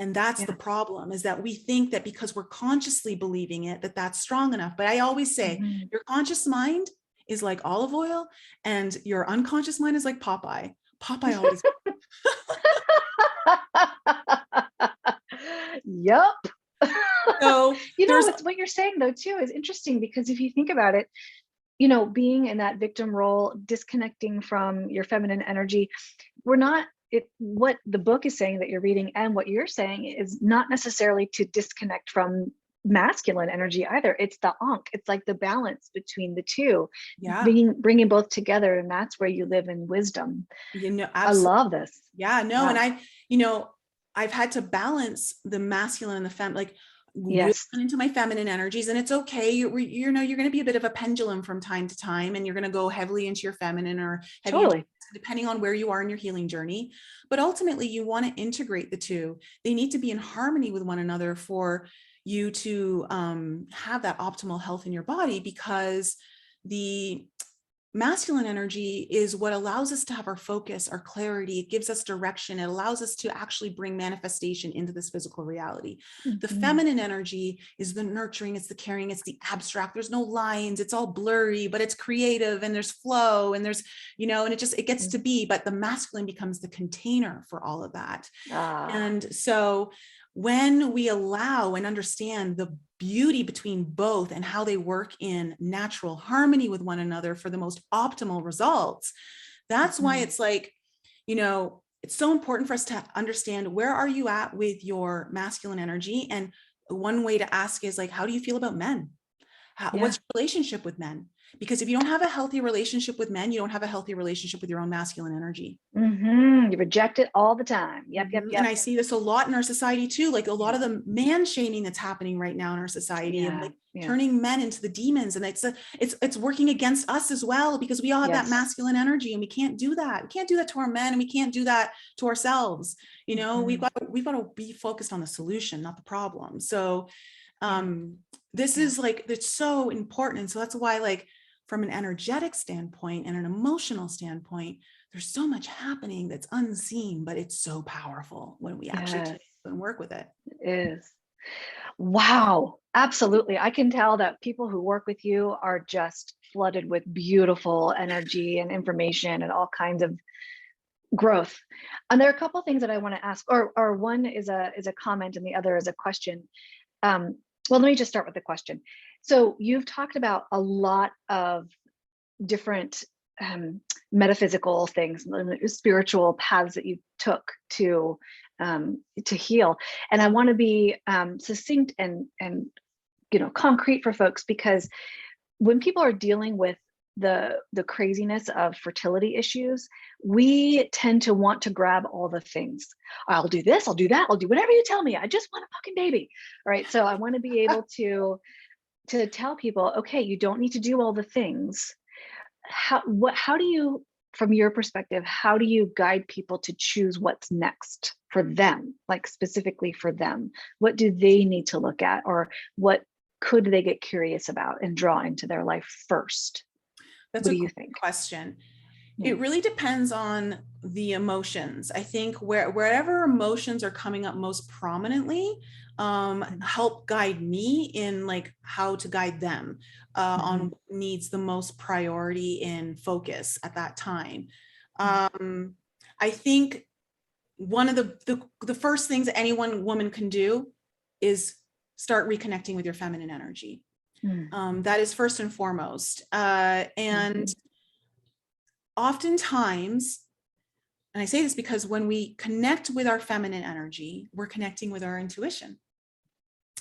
And that's the problem, is that we think that because we're consciously believing it, that that's strong enough. But I always say your conscious mind is like olive oil and your unconscious mind is like Popeye. Popeye always. Yep. So there's, It's what you're saying though too is interesting, because if you think about it, being in that victim role, disconnecting from your feminine energy, we're not what the book is saying that you're reading and what you're saying is not necessarily to disconnect from masculine energy either. It's the Ankh. It's like the balance between the two, bringing both together. And that's where you live in wisdom. absolutely. I love this. Yeah, no. Yeah. And I've had to balance the masculine and the feminine, like really into my feminine energies. And it's okay. You're going to be a bit of a pendulum from time to time, and you're going to go heavily into your feminine or heavy into, depending on where you are in your healing journey. But ultimately you want to integrate the two. They need to be in harmony with one another for you to have that optimal health in your body, because the masculine energy is what allows us to have our focus, our clarity. It gives us direction. It allows us to actually bring manifestation into this physical reality. The feminine energy is the nurturing, it's the caring, it's the abstract. There's no lines, it's all blurry, but it's creative, and there's flow, and there's, and it gets to be, but the masculine becomes the container for all of that. And so when we allow and understand the beauty between both and how they work in natural harmony with one another for the most optimal results, that's why it's like, it's so important for us to understand, where are you at with your masculine energy? And one way to ask is like, how do you feel about men? What's your relationship with men? Because if you don't have a healthy relationship with men, you don't have a healthy relationship with your own masculine energy. You reject it all the time. Yep. And I see this a lot in our society too, like a lot of the man shaming that's happening right now in our society, and like turning men into the demons. And it's working against us as well, because we all have that masculine energy, and we can't do that. We can't do that to our men, and we can't do that to ourselves. We've got to be focused on the solution, not the problem. So this is like, it's so important. And so that's why, like, from an energetic standpoint and an emotional standpoint, there's so much happening that's unseen, but it's so powerful when we actually take it and work with it. It is. Wow. Absolutely. I can tell that people who work with you are just flooded with beautiful energy and information and all kinds of growth. And there are a couple of things that I want to ask, or one is a comment and the other is a question. Well, let me just start with the question. So you've talked about a lot of different metaphysical things, spiritual paths that you took to heal. And I want to be succinct and concrete for folks, because when people are dealing with the craziness of fertility issues, we tend to want to grab all the things. I'll do this, I'll do that, I'll do whatever you tell me. I just want a fucking baby. All right. So I want to be able to tell people, okay, you don't need to do all the things. How do you, from your perspective, how do you guide people to choose what's next for them, like specifically for them? What do they need to look at, or what could they get curious about and draw into their life first? That's a great question. It really depends on the emotions. I think wherever emotions are coming up most prominently, help guide me in like how to guide them on what needs the most priority and focus at that time. I think one of the first things that any one woman can do is start reconnecting with your feminine energy. That is first and foremost. And oftentimes, and I say this because when we connect with our feminine energy, we're connecting with our intuition.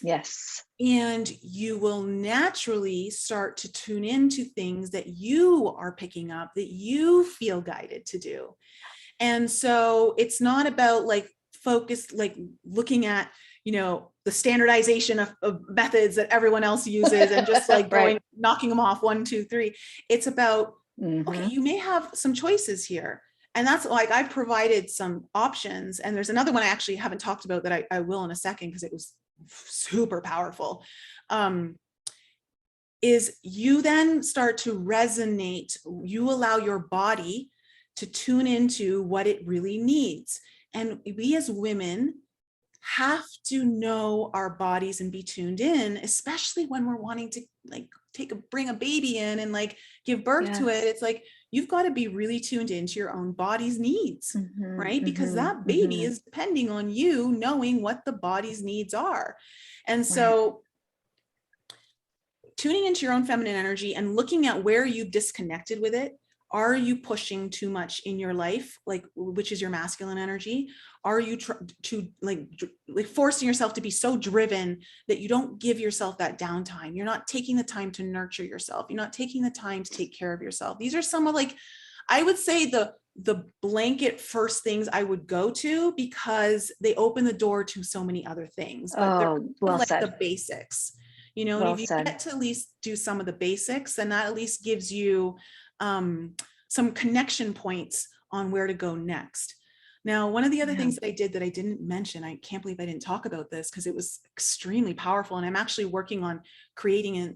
Yes. And you will naturally start to tune into things that you are picking up, that you feel guided to do. And so it's not about like focus, like looking at, the standardization of methods that everyone else uses and just like going, knocking them off 1, 2, 3. It's about, okay, you may have some choices here. And that's like, I've provided some options. And there's another one I actually haven't talked about that I will in a second, because it was super powerful. Is you then start to resonate, you allow your body to tune into what it really needs. And we as women have to know our bodies and be tuned in, especially when we're wanting to like bring a baby in and like give birth to it. Yes. It's like, you've got to be really tuned into your own body's needs, right? Because that baby is depending on you knowing what the body's needs are. And Right. so tuning into your own feminine energy and looking at where you've disconnected with it. Are you pushing too much in your life, like, which is your masculine energy? Are you forcing yourself to be so driven that you don't give yourself that downtime? You're not taking the time to nurture yourself. You're not taking the time to take care of yourself. These are some of, like, I would say the blanket first things I would go to, because they open the door to so many other things, but they're Oh, well like said. the basics, you know. Well and if you said. get to at least do some of the basics, then that at least gives you some connection points on where to go next. Now, one of the other things that I did that I didn't mention, I can't believe I didn't talk about this because it was extremely powerful. And I'm actually working on creating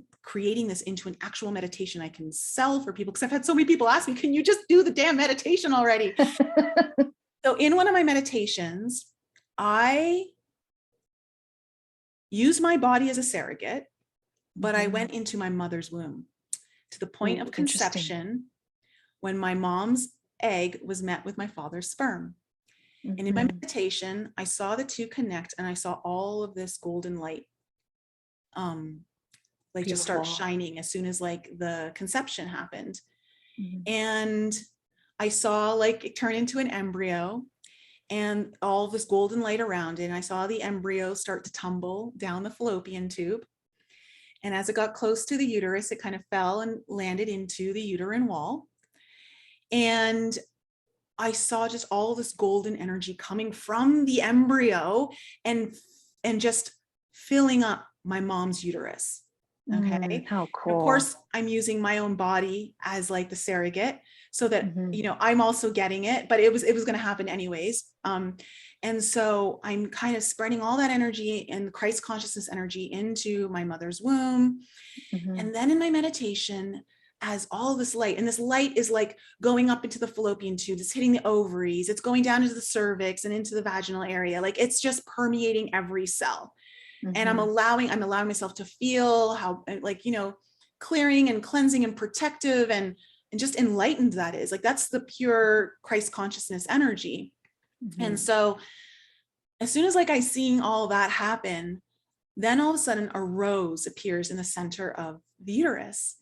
this into an actual meditation I can sell for people, because I've had so many people ask me, can you just do the damn meditation already? So in one of my meditations, I use my body as a surrogate, but I went into my mother's womb to the point of conception, when my mom's egg was met with my father's sperm. And in my meditation, I saw the two connect, and I saw all of this golden light like just start shining as soon as like the conception happened. And I saw like it turn into an embryo and all this golden light around it. And I saw the embryo start to tumble down the fallopian tube. And as it got close to the uterus, it kind of fell and landed into the uterine wall. And I saw just all this golden energy coming from the embryo and just filling up my mom's uterus. Okay. How cool. And of course, I'm using my own body as like the surrogate, so that, you know, I'm also getting it, but it was going to happen anyways. And so I'm kind of spreading all that energy and Christ consciousness energy into my mother's womb. And then in my meditation, as all this light, and this light is like going up into the fallopian tube, it's hitting the ovaries, it's going down into the cervix and into the vaginal area. Like it's just permeating every cell. And I'm allowing myself to feel how, like, you know, clearing and cleansing and protective and just enlightened that is. Like, that's the pure Christ consciousness energy. And so as soon as like I seeing all that happen, then all of a sudden a rose appears in the center of the uterus.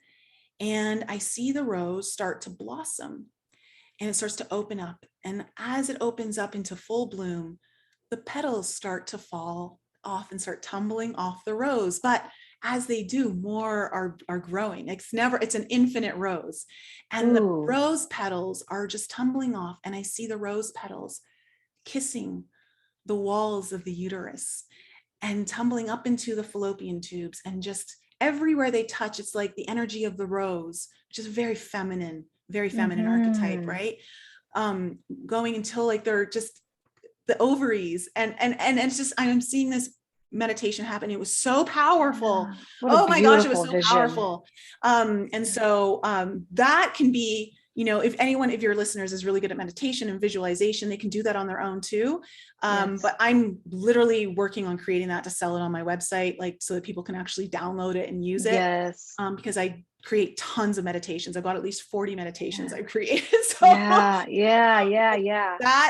And I see the rose start to blossom and it starts to open up. And as it opens up into full bloom, the petals start to fall off and start tumbling off the rose. But as they do, more are growing. It's an infinite rose. And the rose petals are just tumbling off. And I see the rose petals kissing the walls of the uterus and tumbling up into the fallopian tubes. And just everywhere they touch, it's like the energy of the rose, which is very feminine archetype, right? Going until like they're just the ovaries and it's just, I'm seeing this meditation happen. It was so powerful. Oh my gosh, it was so powerful. And so that can be, you know, if your listeners is really good at meditation and visualization, they can do that on their own too. But I'm literally working on creating that to sell it on my website, like so that people can actually download it and use it. Because I create tons of meditations. I've got at least 40 meditations I've created. So that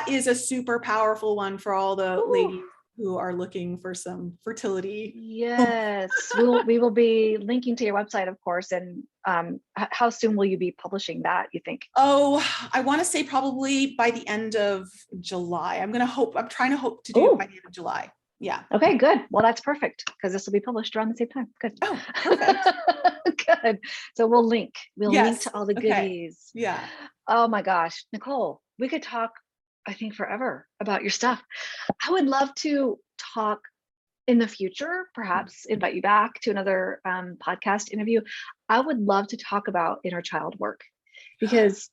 is a super powerful one for all the ladies who are looking for some fertility. Yes, we will be linking to your website, of course. And how soon will you be publishing that, you think? Oh, I want to say probably by the end of July. I'm trying to hope to do it by the end of July. Yeah. Okay, good. Well, that's perfect because this will be published around the same time. Good. Oh, perfect. Good. So we'll link to all the goodies. Yeah. Oh my gosh, Nicole, we could talk, I think, forever about your stuff. I would love to talk in the future, perhaps invite you back to another podcast interview. I would love to talk about inner child work, because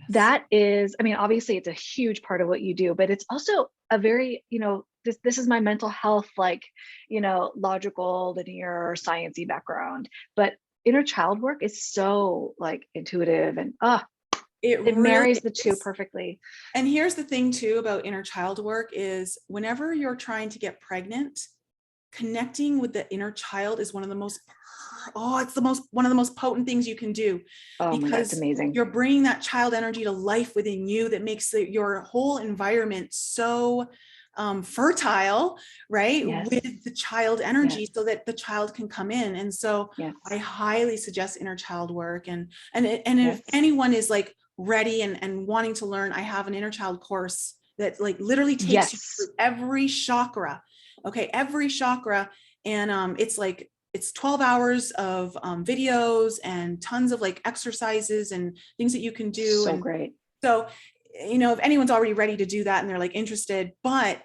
that is, I mean, obviously it's a huge part of what you do, but it's also a very, you know, this is my mental health, like, you know, logical, linear, sciencey background, but inner child work is so like intuitive and It It really marries the two is. perfectly. And here's the thing too about inner child work is whenever you're trying to get pregnant, connecting with the inner child is one of the most, one of the most potent things you can do, Oh my God, it's because amazing. you're bringing that child energy to life within you that makes your whole environment so fertile, right? Yes. With the child Yes. energy so that the child can come in. And so Yes. I highly suggest inner child work. And Yes. if anyone is like ready and wanting to learn, I have an inner child course that like literally takes you Yes. through every chakra. Okay, every chakra. And it's 12 hours of videos and tons of like exercises and things that you can do. So And great. so, if anyone's already ready to do that and they're like interested, but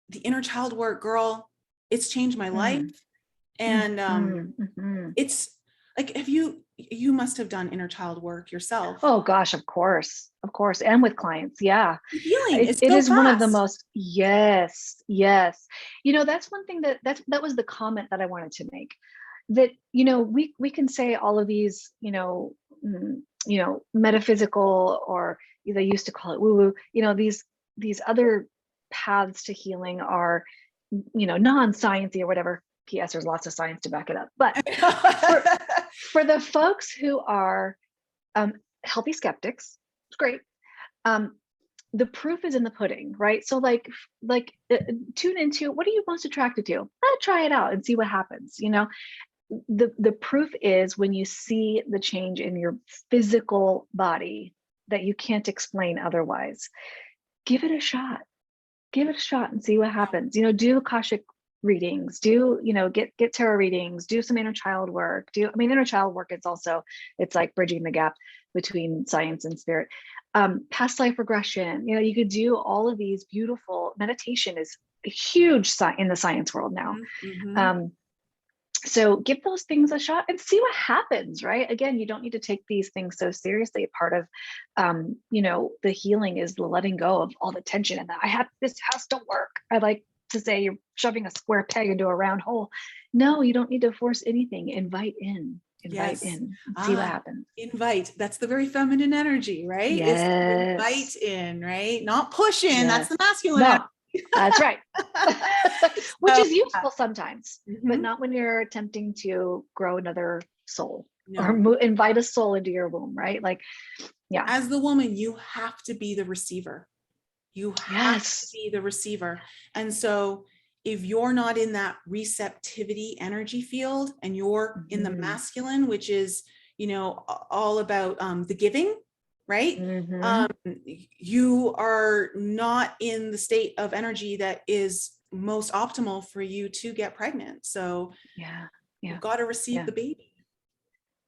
the inner child work, girl, it's changed my life. And it's like, you must have done inner child work yourself. Oh gosh, of course, and with clients. Yeah. The healing is It so is one of the fast. most, yes, yes. That's one thing that was the comment that I wanted to make. That, we can say all of these, metaphysical, or they used to call it woo woo, these other paths to healing are, non-sciencey or whatever. PS, there's lots of science to back it up. But for the folks who are healthy skeptics, it's great. The proof is in the pudding, right? So tune into, what are you most attracted to? Try it out and see what happens. The proof is when you see the change in your physical body that you can't explain otherwise. Give it a shot. Give it a shot and see what happens. Do Akashic readings, get tarot readings, do some inner child work. Inner child work, it's like bridging the gap between science and spirit. Past life regression, you could do all of these beautiful. Meditation is a huge in the science world now. So give those things a shot and see what happens, right? Again, you don't need to take these things so seriously. Part of, the healing is the letting go of all the tension and this has to work. I like to say you're shoving a square peg into a round hole. No, you don't need to force anything. Invite in, Yes. and see what happens. Invite. That's the very feminine energy, right? Yes. It's invite in, right? Not push in. Yes. That's the masculine No. energy. That's right. Which is useful sometimes, but not when you're attempting to grow another soul or invite a soul into your womb, right? Yeah. As the woman, you have to be the receiver. You have to be the receiver. And so if you're not in that receptivity energy field and you're in the masculine, which is, all about the giving, right? You are not in the state of energy that is most optimal for you to get pregnant. So you've got to receive the baby.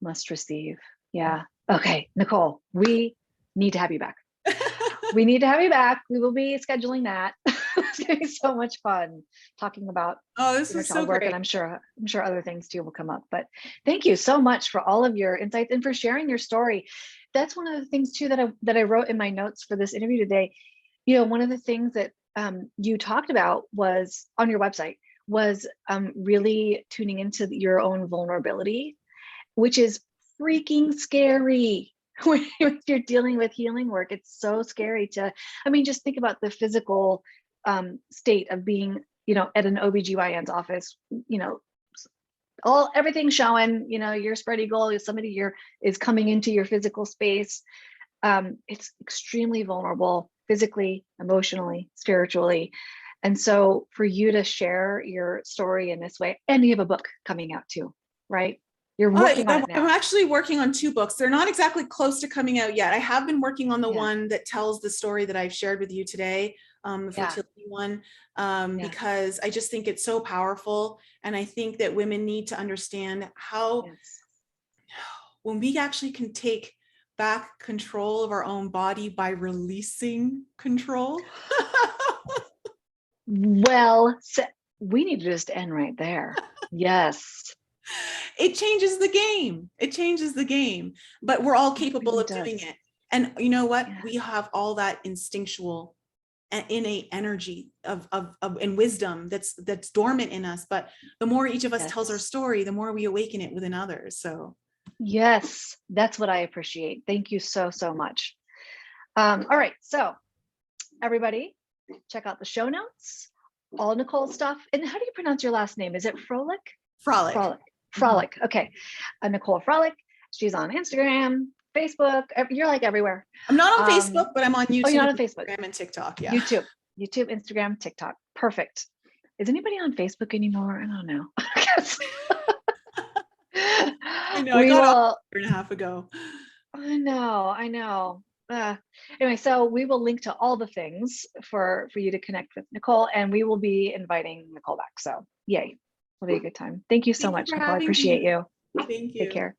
Must receive. Yeah. Okay, Nicole, we need to have you back. We need to have you back. We will be scheduling that. It's gonna be so much fun talking about this is so work, great. and I'm sure other things too will come up. But thank you so much for all of your insights and for sharing your story. That's one of the things too that I wrote in my notes for this interview today. One of the things that you talked about was on your website was really tuning into your own vulnerability, which is freaking scary. When you're dealing with healing work, it's so scary to, just think about the physical state of being, at an OBGYN's office, everything showing, your spread eagle, somebody is coming into your physical space. It's extremely vulnerable, physically, emotionally, spiritually. And so for you to share your story in this way, and you have a book coming out too, right? You're working on it now. I'm actually working on 2 books. They're not exactly close to coming out yet. I have been working on the one that tells the story that I've shared with you today, the fertility one, because I just think it's so powerful. And I think that women need to understand how, when we actually can take back control of our own body by releasing control. Well, we need to just end right there. Yes. It changes the game. It changes the game, but we're all capable of doing it. And you know what? We have all that instinctual and innate energy of and wisdom that's dormant in us. But the more each of us tells our story, the more we awaken it within others. So Yes, that's what I appreciate. Thank you so, so much. All right, so everybody, check out the show notes, all Nicole stuff. And how do you pronounce your last name? Is it Frolick? Frolick. Frolick. Frolick. Okay. Nicole Frolick. She's on Instagram, Facebook. You're like everywhere. I'm not on Facebook, but I'm on YouTube. Oh, you're not on Facebook. Instagram and TikTok. Yeah. YouTube, Instagram, TikTok. Perfect. Is anybody on Facebook anymore? I don't know. I know. I got off a year and a half ago. I know. Anyway, so we will link to all the things for you to connect with Nicole, and we will be inviting Nicole back. So yay, it'll be a good time. Thank you so much, Nicole. I appreciate you. Thank you. Take care.